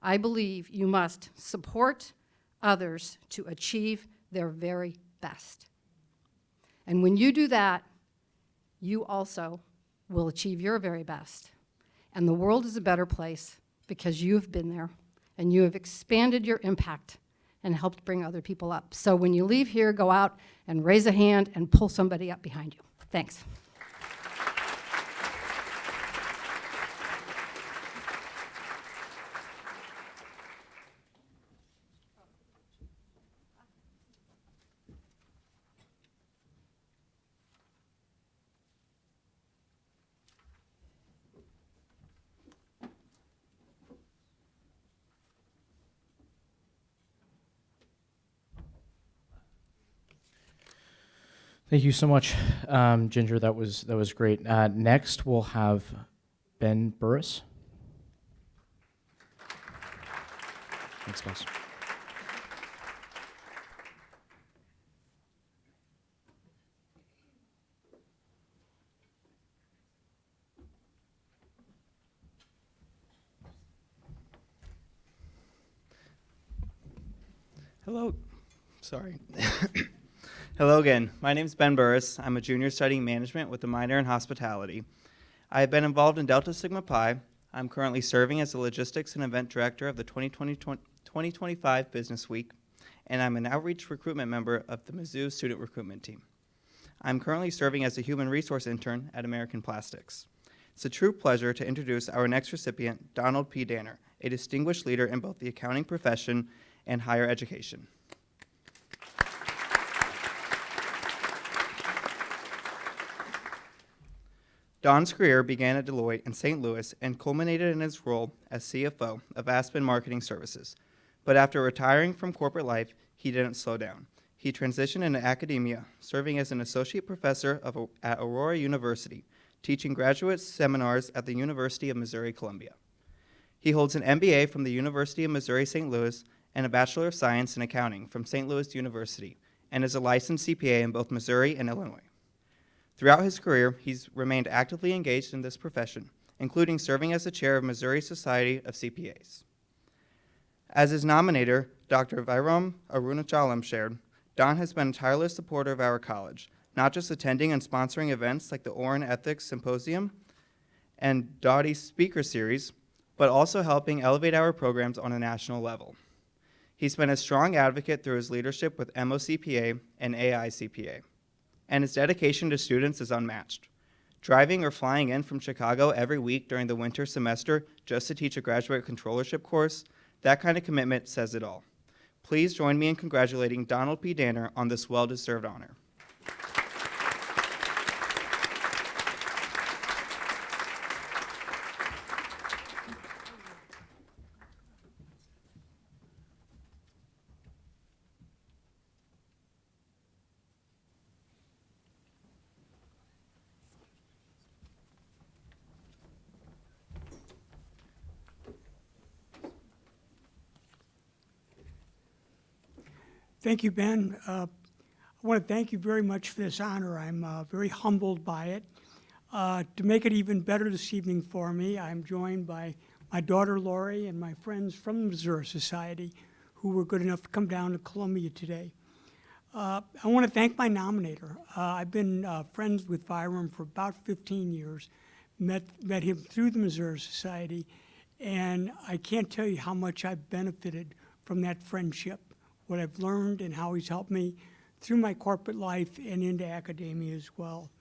S12: I believe you must support others to achieve their very best. And when you do that, you also will achieve your very best. And the world is a better place because you've been there and you have expanded your impact and helped bring other people up. So when you leave here, go out and raise a hand and pull somebody up behind you. Thanks.
S2: Thank you so much, Ginger. That was great. Next, we'll have Ben Burris. Thanks, boss.
S3: Hello. Sorry. Hello again. My name is Ben Burris. I'm a junior studying management with a minor in hospitality. I have been involved in Delta Sigma Pi. I'm currently serving as the logistics and event director of the 2025 Business Week, and I'm an outreach recruitment member of the Mizzou student recruitment team. I'm currently serving as a human resource intern at American Plastics. It's a true pleasure to introduce our next recipient, Donald P. Danner, a distinguished leader in both the accounting profession and higher education. Don's career began at Deloitte in St. Louis and culminated in his role as CFO of Aspen Marketing Services. But after retiring from corporate life, he didn't slow down. He transitioned into academia, serving as an associate professor at Aurora University, teaching graduate seminars at the University of Missouri Columbia. He holds an MBA from the University of Missouri St. Louis and a Bachelor of Science in Accounting from St. Louis University, and is a licensed CPA in both Missouri and Illinois. Throughout his career, he's remained actively engaged in this profession, including serving as the chair of Missouri Society of CPAs. As his nominator, Dr. Vairam Arunachalam shared, Don has been a tireless supporter of our college, not just attending and sponsoring events like the Oren Ethics Symposium and Doughty Speaker Series, but also helping elevate our programs on a national level. He's been a strong advocate through his leadership with MOCPA and AICPA, and his dedication to students is unmatched. Driving or flying in from Chicago every week during the winter semester just to teach a graduate controllership course, that kind of commitment says it all. Please join me in congratulating Donald P. Danner on this well-deserved honor.
S13: Thank you, Ben. I want to thank you very much for this honor. I'm very humbled by it. To make it even better this evening for me, I'm joined by my daughter Lori and my friends from the Missouri Society who were good enough to come down to Columbia today. I want to thank my nominator. I've been friends with Vairam for about 15 years, met him through the Missouri Society, and I can't tell you how much I've benefited from that friendship, what I've learned and how he's helped me through my corporate life and into academia as well.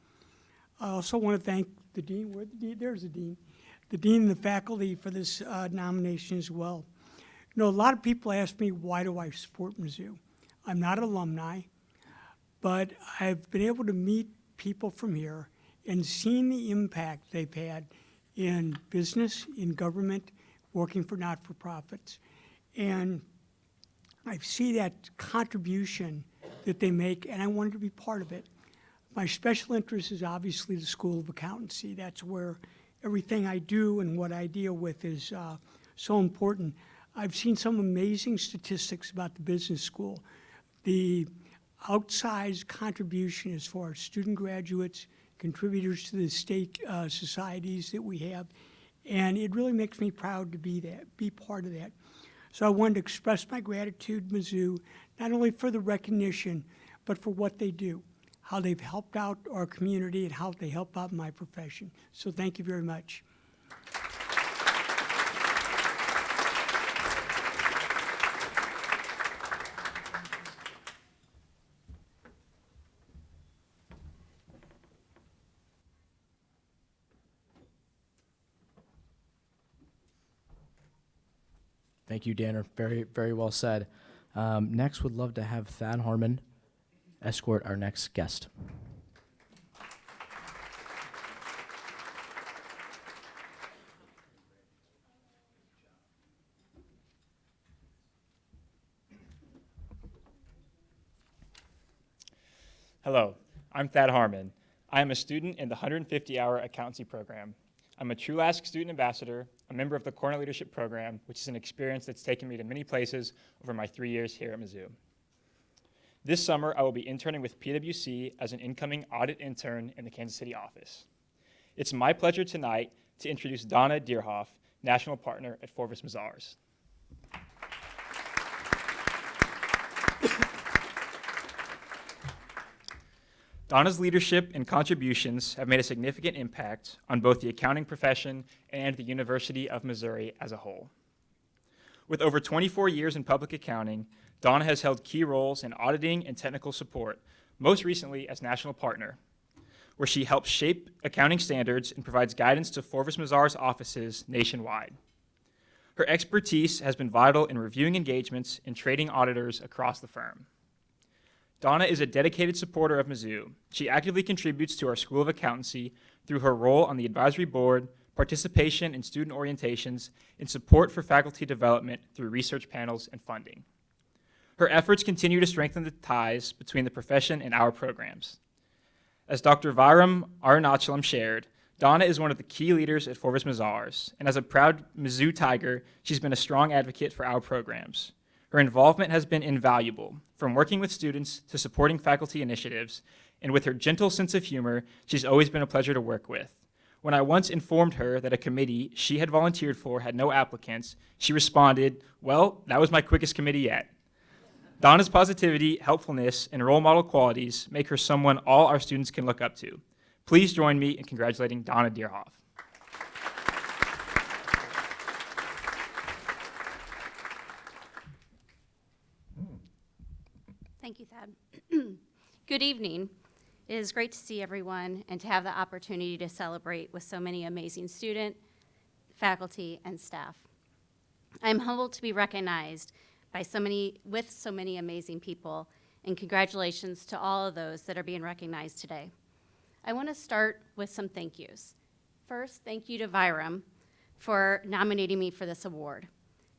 S13: I also want to thank the dean, there's the dean and the faculty for this nomination as well. You know, a lot of people ask me, why do I support Mizzou? I'm not an alumni, but I've been able to meet people from here and seen the impact they've had in business, in government, working for not-for-profits. And I see that contribution that they make, and I wanted to be part of it. My special interest is obviously the School of Accountancy. That's where everything I do and what I deal with is so important. I've seen some amazing statistics about the business school. The outsized contribution as far as student graduates, contributors to the state societies that we have, and it really makes me proud to be part of that. So I wanted to express my gratitude, Mizzou, not only for the recognition, but for what they do, how they've helped out our community and how they help out my profession. So thank you very much.
S2: Thank you, Danner. Very, very well said. Next, would love to have Thad Harmon escort our next guest.
S7: Hello, I'm Thad Harmon. I am a student in the 150-hour accountancy program. I'm a Trulaske student ambassador, a member of the Corner Leadership Program, which is an experience that's taken me to many places over my 3 years here at Mizzou. This summer, I will be interning with PwC as an incoming audit intern in the Kansas City office. It's my pleasure tonight to introduce Donna Deerhoff, National Partner at Forvis Mazars. Donna's leadership and contributions have made a significant impact on both the accounting profession and the University of Missouri as a whole. With over 24 years in public accounting, Donna has held key roles in auditing and technical support, most recently as national partner, where she helps shape accounting standards and provides guidance to Forvis Mazars offices nationwide. Her expertise has been vital in reviewing engagements and trading auditors across the firm. Donna is a dedicated supporter of Mizzou. She actively contributes to our School of Accountancy through her role on the advisory board, participation in student orientations, and support for faculty development through research panels and funding. Her efforts continue to strengthen the ties between the profession and our programs. As Dr. Viram Arunachalam shared, Donna is one of the key leaders at Forvis Mazars, and as a proud Mizzou Tiger, she's been a strong advocate for our programs. Her involvement has been invaluable, from working with students to supporting faculty initiatives, and with her gentle sense of humor, she's always been a pleasure to work with. When I once informed her that a committee she had volunteered for had no applicants, she responded, "Well, that was my quickest committee yet." Donna's positivity, helpfulness, and role model qualities make her someone all our students can look up to. Please join me in congratulating Donna Deerhoff.
S14: Thank you, Thad. Good evening. It is great to see everyone and to have the opportunity to celebrate with so many amazing students, faculty, and staff. I'm humbled to be recognized with so many amazing people, and congratulations to all of those that are being recognized today. I want to start with some thank yous. First, thank you to Viram for nominating me for this award.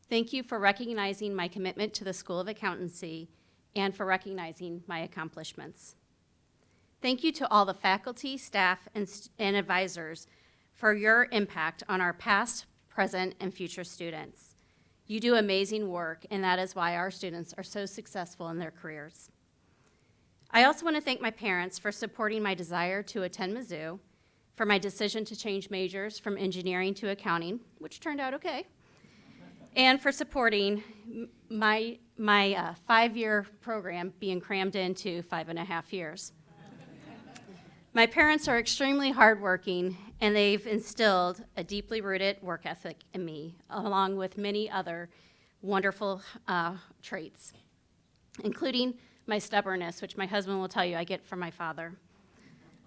S14: Thank you for recognizing my commitment to the School of Accountancy and for recognizing my accomplishments. Thank you to all the faculty, staff, and advisors for your impact on our past, present, and future students. You do amazing work, and that is why our students are so successful in their careers. I also want to thank my parents for supporting my desire to attend Mizzou, for my decision to change majors from engineering to accounting, which turned out okay, and for supporting my 5-year program being crammed into 5.5 years. My parents are extremely hardworking, and they've instilled a deeply rooted work ethic in me, along with many other wonderful traits, including my stubbornness, which my husband will tell you I get from my father.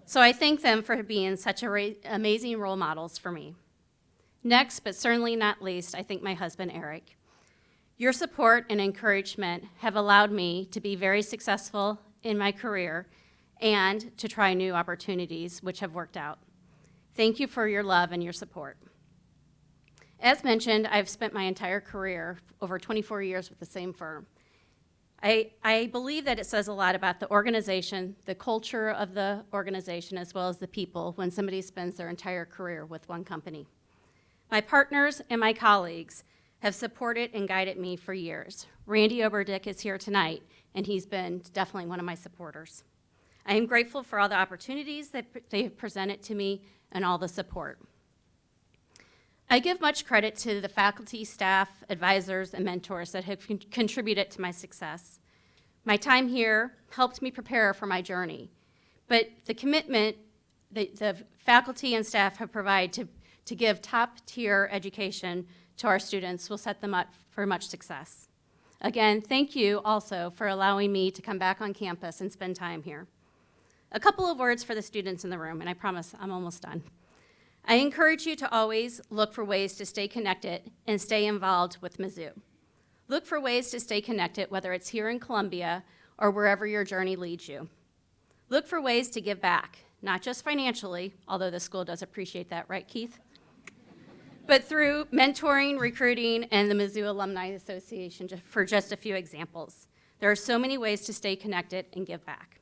S14: So I thank them for being such amazing role models for me. Next, but certainly not least, I thank my husband, Eric. Your support and encouragement have allowed me to be very successful in my career and to try new opportunities, which have worked out. Thank you for your love and your support. As mentioned, I've spent my entire career, over 24 years with the same firm. I believe that it says a lot about the organization, the culture of the organization, as well as the people when somebody spends their entire career with one company. My partners and my colleagues have supported and guided me for years. Randy Oberdick is here tonight, and he's been definitely one of my supporters. I am grateful for all the opportunities that they have presented to me and all the support. I give much credit to the faculty, staff, advisors, and mentors that have contributed to my success. My time here helped me prepare for my journey, but the commitment that the faculty and staff have provided to give top-tier education to our students will set them up for much success. Again, thank you also for allowing me to come back on campus and spend time here. A couple of words for the students in the room, and I promise I'm almost done. I encourage you to always look for ways to stay connected and stay involved with Mizzou. Look for ways to stay connected, whether it's here in Columbia or wherever your journey leads you. Look for ways to give back, not just financially, although the school does appreciate that, right, Keith? But through mentoring, recruiting, and the Mizzou Alumni Association, for just a few examples. There are so many ways to stay connected and give back.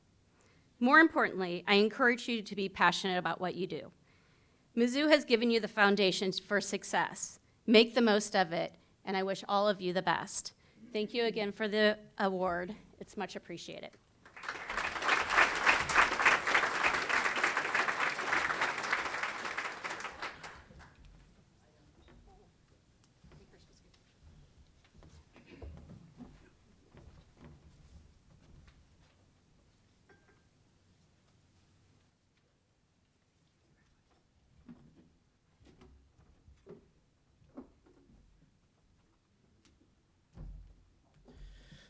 S14: More importantly, I encourage you to be passionate about what you do. Mizzou has given you the foundations for success. Make the most of it, and I wish all of you the best. Thank you again for the award. It's much appreciated.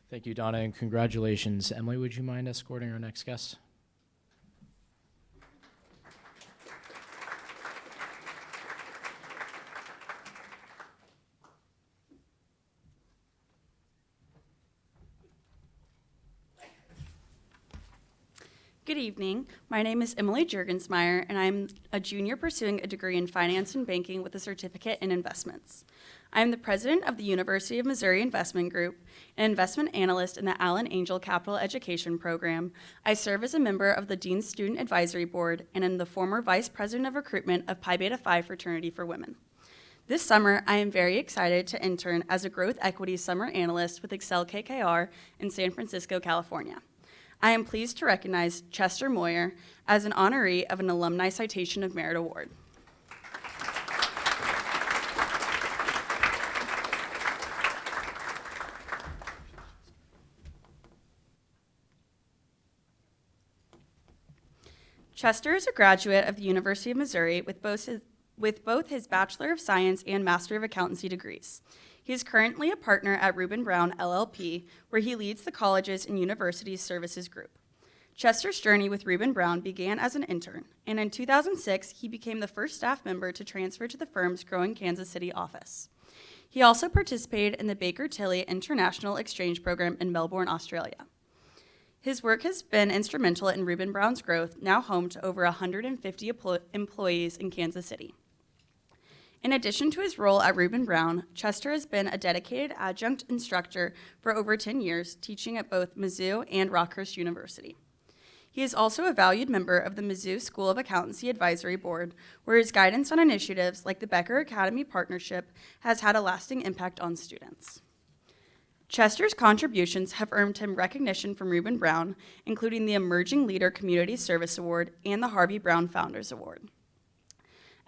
S2: Thank you, Donna, and congratulations. Emily, would you mind escorting our next guest?
S15: Good evening. My name is Emily Juergensmeyer, and I'm a junior pursuing a degree in finance and banking with a certificate in investments. I am the president of the University of Missouri Investment Group, an investment analyst in the Allen Angel Capital Education Program. I serve as a member of the Dean's Student Advisory Board and am the former vice president of recruitment of Pi Beta Phi Fraternity for Women. This summer, I am very excited to intern as a growth equity summer analyst with Excel KKR in San Francisco, California. I am pleased to recognize Chester Moyer as an honoree of an Alumni Citation of Merit Award. Chester is a graduate of the University of Missouri with both his Bachelor of Science and Master of Accountancy degrees. He is currently a partner at Reuben Brown LLP, where he leads the colleges and universities services group. Chester's journey with Reuben Brown began as an intern, and in 2006, he became the first staff member to transfer to the firm's growing Kansas City office. He also participated in the Baker Tilly International Exchange Program in Melbourne, Australia. His work has been instrumental in Reuben Brown's growth, now home to over 150 employees in Kansas City. In addition to his role at Reuben Brown, Chester has been a dedicated adjunct instructor for over 10 years, teaching at both Mizzou and Rockhurst University. He is also a valued member of the Mizzou School of Accountancy Advisory Board, where his guidance on initiatives like the Becker Academy Partnership has had a lasting impact on students. Chester's contributions have earned him recognition from Reuben Brown, including the Emerging Leader Community Service Award and the Harvey Brown Founders Award.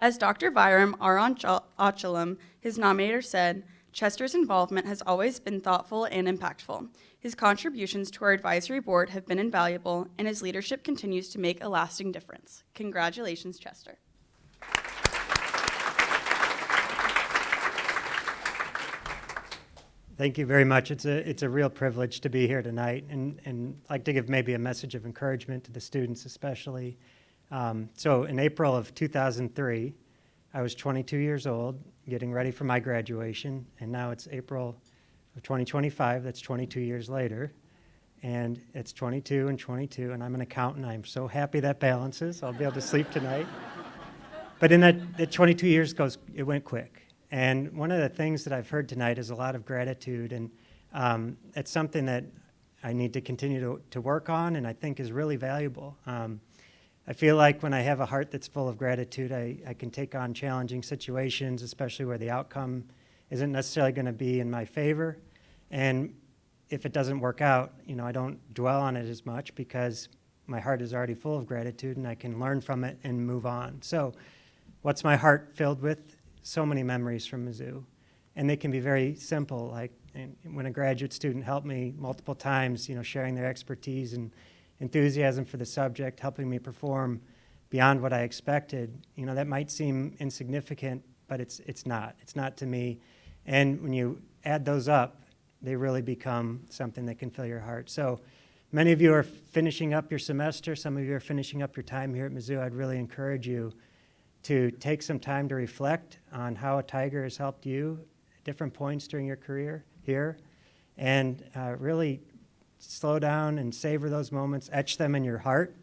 S15: As Dr. Viram Achalam, his nominator, said, Chester's involvement has always been thoughtful and impactful. His contributions to our advisory board have been invaluable, and his leadership continues to make a lasting difference. Congratulations, Chester.
S16: Thank you very much. It's a real privilege to be here tonight, and I'd like to give maybe a message of encouragement to the students especially. So in April of 2003, I was 22 years old, getting ready for my graduation, and now it's April of 2025, that's 22 years later, and it's 22 and 22, and I'm an accountant. I'm so happy that balances. I'll be able to sleep tonight. But in that 22 years it went quick. And one of the things that I've heard tonight is a lot of gratitude, and it's something that I need to continue to work on and I think is really valuable. I feel like when I have a heart that's full of gratitude, I can take on challenging situations, especially where the outcome isn't necessarily going to be in my favor. And if it doesn't work out, I don't dwell on it as much because my heart is already full of gratitude and I can learn from it and move on. So what's my heart filled with? So many memories from Mizzou. And they can be very simple, like when a graduate student helped me multiple times, sharing their expertise and enthusiasm for the subject, helping me perform beyond what I expected. That might seem insignificant, but it's not. It's not to me. And when you add those up, they really become something that can fill your heart. So many of you are finishing up your semester. Some of you are finishing up your time here at Mizzou. I'd really encourage you to take some time to reflect on how a Tiger has helped you at different points during your career here, and really slow down and savor those moments, etch them in your heart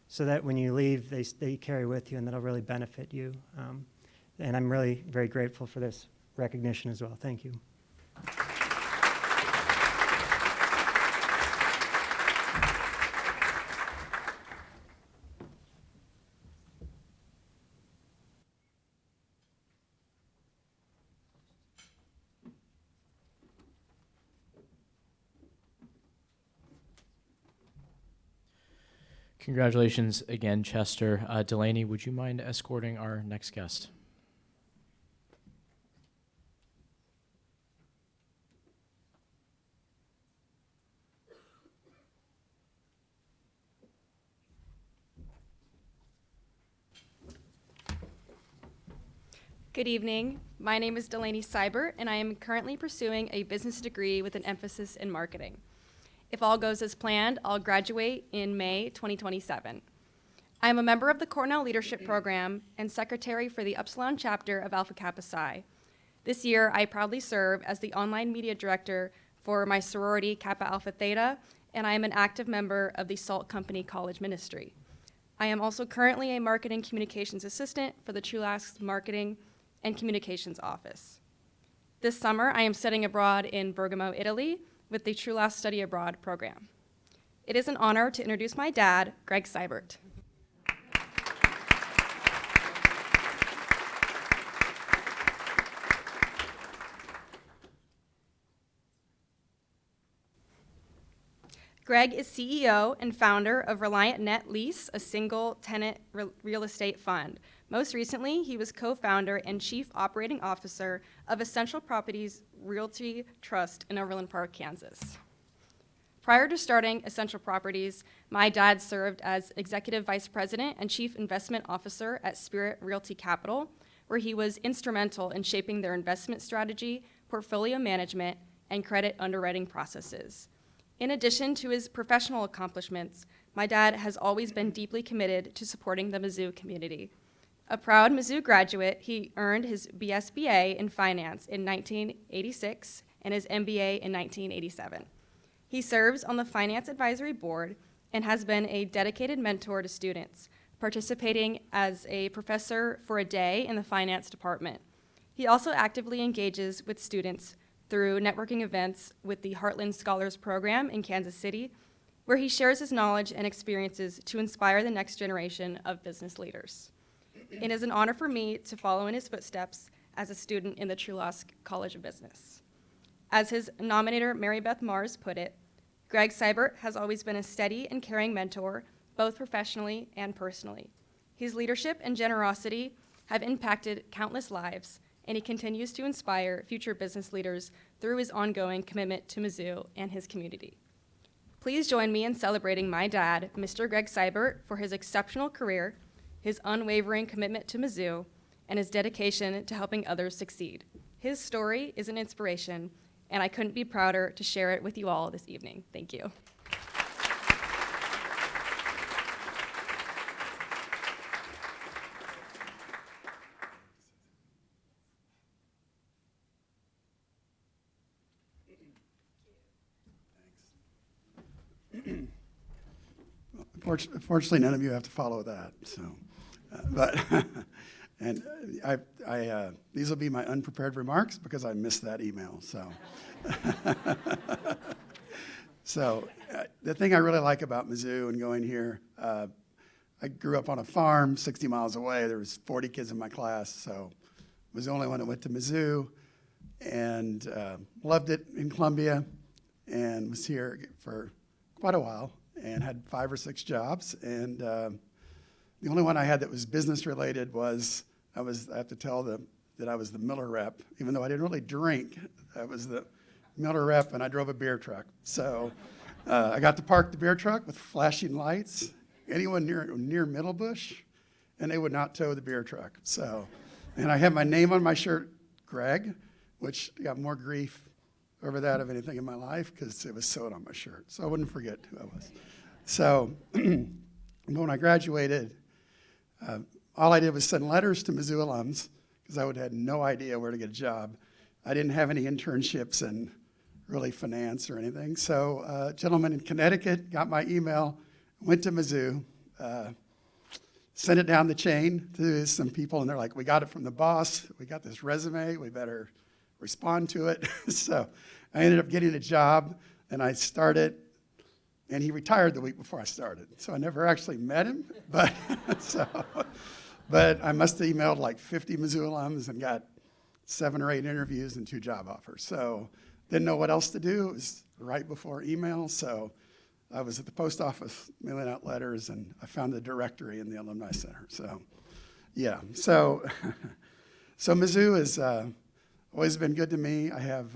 S16: so that when you leave, they carry with you and that'll really benefit you. And I'm really very grateful for this recognition as well. Thank you.
S2: Congratulations again, Chester. Delaney, would you mind escorting our next guest?
S17: Good evening. My name is Delaney Seibert, and I am currently pursuing a business degree with an emphasis in marketing. If all goes as planned, I'll graduate in May 2027. I am a member of the Cornell Leadership Program and secretary for the Upsilon chapter of Alpha Kappa Psi. This year, I proudly serve as the online media director for my sorority Kappa Alpha Theta, and I am an active member of the Salt Company College Ministry. I am also currently a marketing communications assistant for the Trulaske Marketing and Communications Office. This summer, I am studying abroad in Bergamo, Italy, with the Trulaske Study Abroad program. It is an honor to introduce my dad, Greg Seibert. Greg is CEO and founder of Reliant Net Lease, a single-tenant real estate fund. Most recently, he was co-founder and chief operating officer of Essential Properties Realty Trust in Overland Park, Kansas. Prior to starting Essential Properties, my dad served as executive vice president and chief investment officer at Spirit Realty Capital, where he was instrumental in shaping their investment strategy, portfolio management, and credit underwriting processes. In addition to his professional accomplishments, my dad has always been deeply committed to supporting the Mizzou community. A proud Mizzou graduate, he earned his BSBA in finance in 1986 and his MBA in 1987. He serves on the Finance Advisory Board and has been a dedicated mentor to students, participating as a professor for a day in the finance department. He also actively engages with students through networking events with the Heartland Scholars Program in Kansas City, where he shares his knowledge and experiences to inspire the next generation of business leaders. It is an honor for me to follow in his footsteps as a student in the Trulaske College of Business. As his nominator, Mary Beth Mars, put it, Greg Seibert has always been a steady and caring mentor, both professionally and personally. His leadership and generosity have impacted countless lives, and he continues to inspire future business leaders through his ongoing commitment to Mizzou and his community. Please join me in celebrating my dad, Mr. Greg Seibert, for his exceptional career, his unwavering commitment to Mizzou, and his dedication to helping others succeed. His story is an inspiration, and I couldn't be prouder to share it with you all this evening. Thank you.
S18: Fortunately, none of you have to follow that. So, and these will be my unprepared remarks because I missed that email. So, the thing I really like about Mizzou and going here, I grew up on a farm 60 miles away. There was 40 kids in my class, so I was the only one that went to Mizzou, and loved it in Columbia, and was here for quite a while. And had 5 or 6 jobs, and the only one I had that was business related was I have to tell that I was the Miller rep, even though I didn't really drink. I was the Miller rep, and I drove a beer truck. So I got to park the beer truck with flashing lights. Anyone near Middlebush, and they would not tow the beer truck. So, and I had my name on my shirt, Greg, which got more grief over that of anything in my life because it was sewed on my shirt. So I wouldn't forget who I was. So when I graduated, all I did was send letters to Mizzou alums because I would have had no idea where to get a job. I didn't have any internships in really finance or anything. So a gentleman in Connecticut got my email, went to Mizzou, sent it down the chain to some people, and they're like, we got it from the boss. We got this resume. We better respond to it. So I ended up getting a job, and I started, and he retired the week before I started. So I never actually met him, but but I must have emailed like 50 Mizzou alums and got 7 or 8 interviews and 2 job offers. So didn't know what else to do. It was right before email, so I was at the post office mailing out letters, and I found the directory in the Alumni Center. So yeah, so Mizzou has always been good to me. I have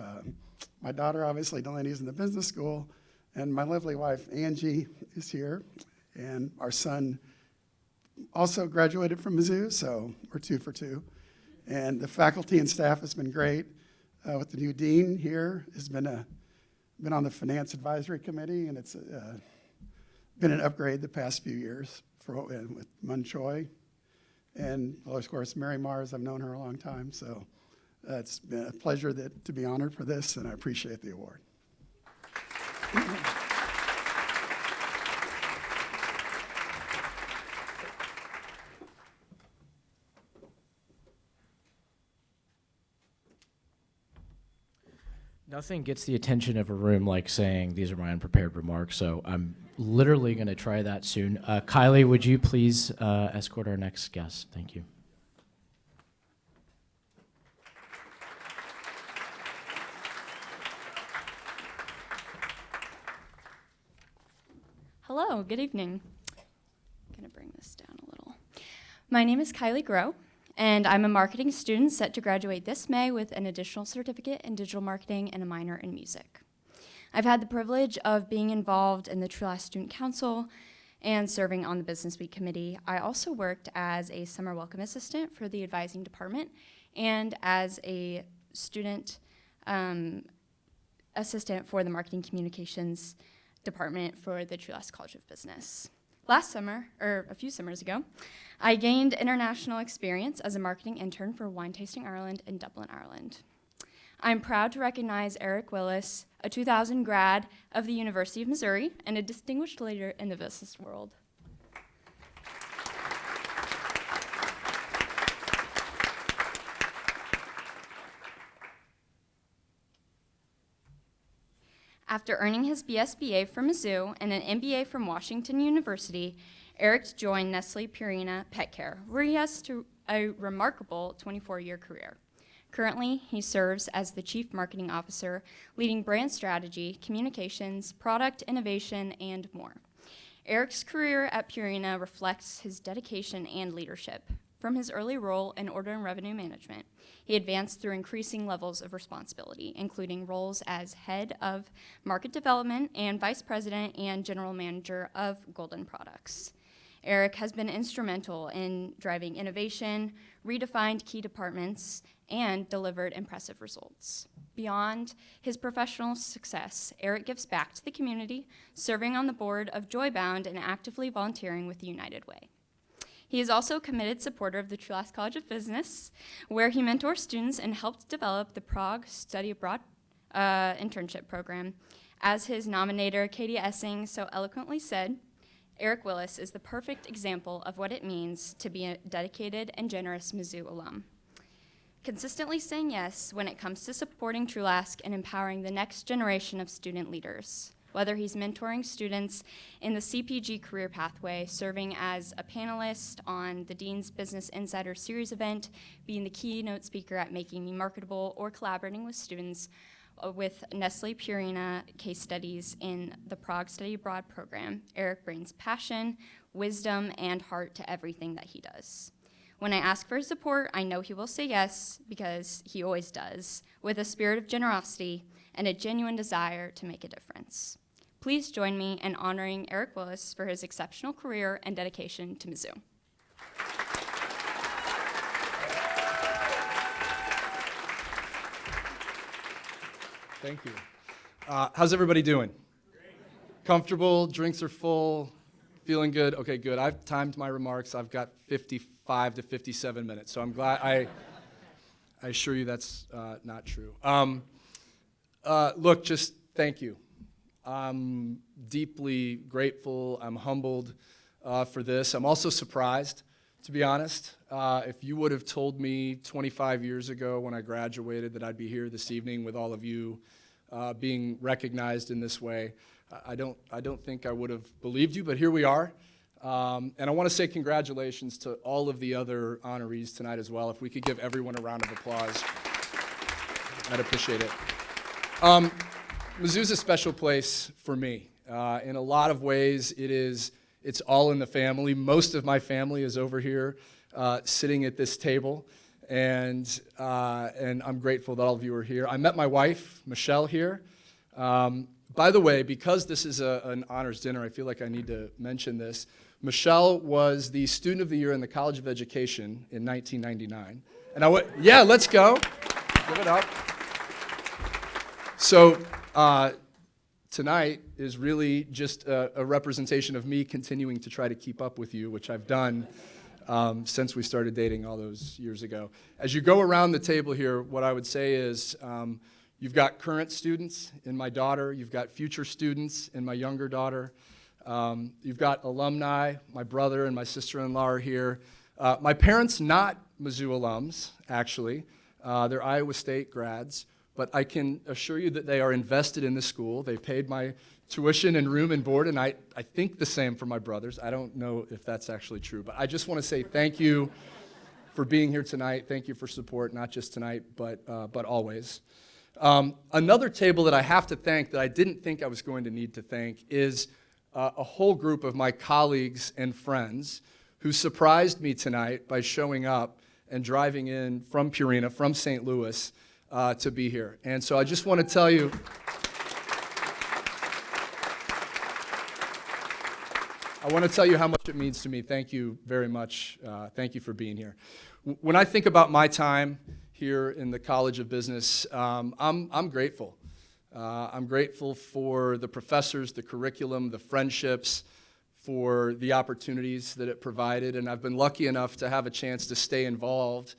S18: my daughter, obviously, Delaney's in the business school, and my lovely wife, Angie, is here, and our son also graduated from Mizzou, so we're 2 for 2. And the faculty and staff has been great. With the new dean here, has been a been on the Finance Advisory Committee, and it's been an upgrade the past few years with Mun Choi. And, well, of course, Mary Mars, I've known her a long time, so it's been a pleasure to be honored for this, and I appreciate the award.
S2: Nothing gets the attention of a room like saying, these are my unprepared remarks, so I'm literally going to try that soon. Kylie, would you please escort our next guest? Thank you.
S19: Hello, good evening. I'm going to bring this down a little. My name is Kylie Groh, and I'm a marketing student set to graduate this May with an additional certificate in digital marketing and a minor in music. I've had the privilege of being involved in the Trulaske Student Council and serving on the Business Week Committee. I also worked as a summer welcome assistant for the advising department and as a student assistant for the marketing communications department for the Trulaske College of Business. Last summer, or a few summers ago, I gained international experience as a marketing intern for Wine Tasting Ireland in Dublin, Ireland. I'm proud to recognize Eric Willis, a 2000 grad of the University of Missouri and a distinguished leader in the business world. After earning his BSBA from Mizzou and an MBA from Washington University, Eric joined Nestle Purina Pet Care, where he has a remarkable 24-year career. Currently, he serves as the Chief Marketing Officer, leading brand strategy, communications, product innovation, and more. Eric's career at Purina reflects his dedication and leadership. From his early role in order and revenue management, he advanced through increasing levels of responsibility, including roles as head of market development and vice president and general manager of Golden Products. Eric has been instrumental in driving innovation, redefined key departments, and delivered impressive results. Beyond his professional success, Eric gives back to the community, serving on the board of Joybound and actively volunteering with the United Way. He is also a committed supporter of the Trulaske College of Business, where he mentors students and helped develop the Prague Study Abroad internship program. As his nominator, Katie Essing, so eloquently said, Eric Willis is the perfect example of what it means to be a dedicated and generous Mizzou alum. Consistently saying yes when it comes to supporting Trulaske and empowering the next generation of student leaders. Whether he's mentoring students in the CPG career pathway, serving as a panelist on the Dean's Business Insider Series event, being the keynote speaker at Making Me Marketable, or collaborating with students with Nestle Purina case studies in the Prague Study Abroad program, Eric brings passion, wisdom, and heart to everything that he does. When I ask for his support, I know he will say yes, because he always does, with a spirit of generosity and a genuine desire to make a difference. Please join me in honoring Eric Willis for his exceptional career and dedication to Mizzou.
S20: Thank you. How's everybody doing? Comfortable? Drinks are full? Feeling good? Okay, good. I've timed my remarks. I've got 55 to 57 minutes, so I'm glad. I assure you that's not true. Look, just thank you. I'm deeply grateful. I'm humbled for this. I'm also surprised, to be honest. If you would have told me 25 years ago when I graduated that I'd be here this evening with all of you being recognized in this way, I don't think I would have believed you, but here we are. And I want to say congratulations to all of the other honorees tonight as well. If we could give everyone a round of applause, I'd appreciate it. Mizzou's a special place for me. In a lot of ways, it's all in the family. Most of my family is over here sitting at this table, and I'm grateful that all of you are here. I met my wife, Michelle, here. By the way, because this is an honors dinner, I feel like I need to mention this. Michelle was the Student of the Year in the College of Education in 1999. And yeah, let's go. Give it up. So tonight is really just a representation of me continuing to try to keep up with you, which I've done since we started dating all those years ago. As you go around the table here, what I would say is you've got current students in my daughter, you've got future students in my younger daughter, you've got alumni, my brother and my sister-in-law are here. My parents, not Mizzou alums, actually. They're Iowa State grads, but I can assure you that they are invested in the school. They paid my tuition and room and board, and I think the same for my brothers. I don't know if that's actually true, but I just want to say thank you for being here tonight. Thank you for support, not just tonight, but always. Another table that I have to thank that I didn't think I was going to need to thank is a whole group of my colleagues and friends who surprised me tonight by showing up and driving in from Purina, from St. Louis, to be here. And so I just want to tell you, how much it means to me. Thank you very much. Thank you for being here. When I think about my time here in the College of Business, I'm grateful. I'm grateful for the professors, the curriculum, the friendships, for the opportunities that it provided, and I've been lucky enough to have a chance to stay involved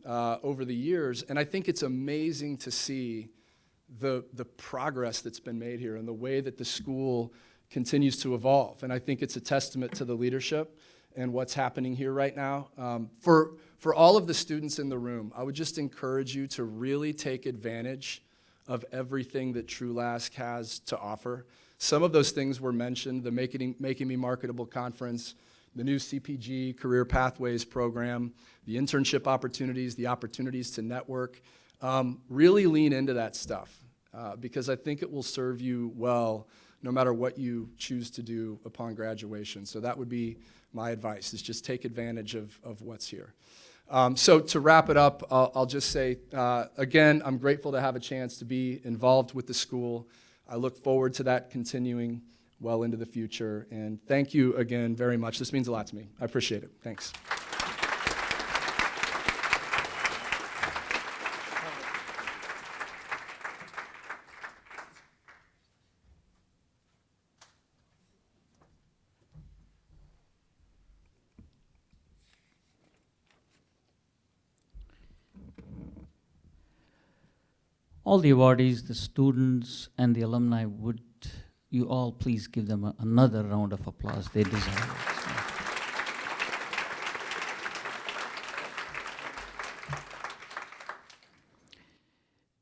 S20: over the years, and I think it's amazing to see the progress that's been made here and the way that the school continues to evolve, and I think it's a testament to the leadership and what's happening here right now. For all of the students in the room, I would just encourage you to really take advantage of everything that Trulaske has to offer. Some of those things were mentioned, the Making Me Marketable conference, the new CPG Career Pathways program, the internship opportunities, the opportunities to network. Really lean into that stuff because I think it will serve you well no matter what you choose to do upon graduation. So that would be my advice, is just take advantage of what's here. So to wrap it up, I'll just say, again, I'm grateful to have a chance to be involved with the school. I look forward to that continuing well into the future. And thank you again very much. This means a lot to me. I appreciate it. Thanks.
S1: All the awardees, the students, and the alumni, would you all please give them another round of applause? They deserve it.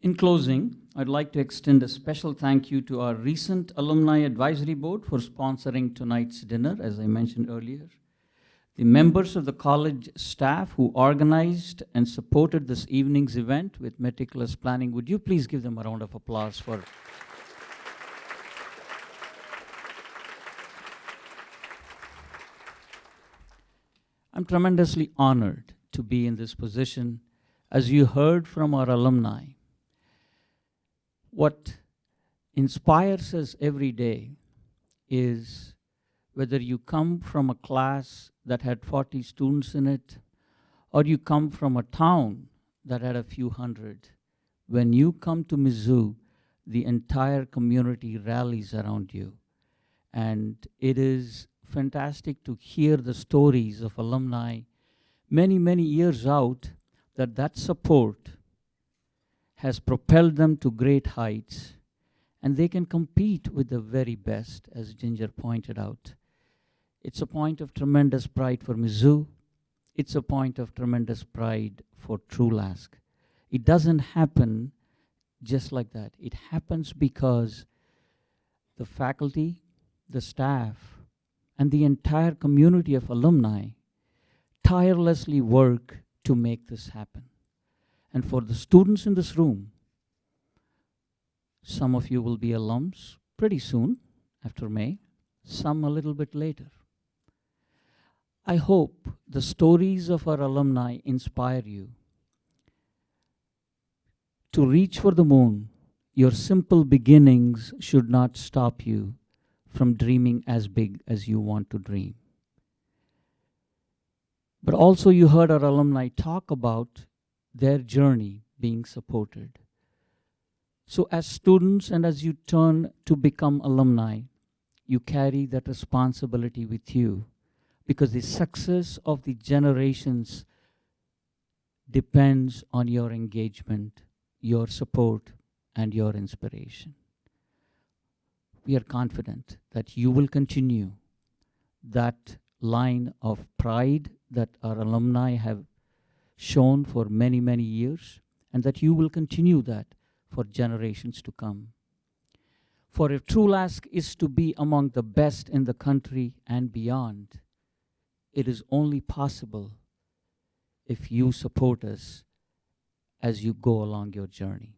S1: In closing, I'd like to extend a special thank you to our recent Alumni Advisory Board for sponsoring tonight's dinner, as I mentioned earlier. The members of the college staff who organized and supported this evening's event with meticulous planning, would you please give them a round of applause for... I'm tremendously honored to be in this position. As you heard from our alumni, what inspires us every day is whether you come from a class that had 40 students in it, or you come from a town that had a few hundred. When you come to Mizzou, the entire community rallies around you. And it is fantastic to hear the stories of alumni many, many years out, that support has propelled them to great heights, and they can compete with the very best, as Ginger pointed out. It's a point of tremendous pride for Mizzou. It's a point of tremendous pride for Trulaske. It doesn't happen just like that. It happens because the faculty, the staff, and the entire community of alumni tirelessly work to make this happen. And for the students in this room, some of you will be alums pretty soon, after May, some a little bit later. I hope the stories of our alumni inspire you to reach for the moon. Your simple beginnings should not stop you from dreaming as big as you want to dream. But also you heard our alumni talk about their journey being supported. So as students and as you turn to become alumni, you carry that responsibility with you, because the success of the generations depends on your engagement, your support, and your inspiration. We are confident that you will continue that line of pride that our alumni have shown for many, many years, and that you will continue that for generations to come. For if Trulaske is to be among the best in the country and beyond, it is only possible if you support us as you go along your journey.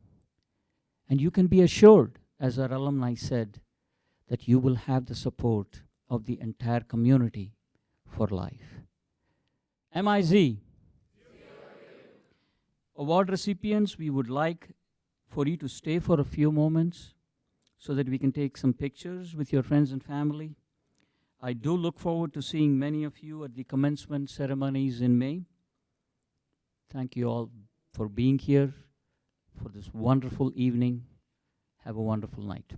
S1: And you can be assured, as our alumni said, that you will have the support of the entire community for life. MIZ. Award recipients, we would like for you to stay for a few moments so that we can take some pictures with your friends and family. I do look forward to seeing many of you at the commencement ceremonies in May. Thank you all for being here for this wonderful evening. Have a wonderful night.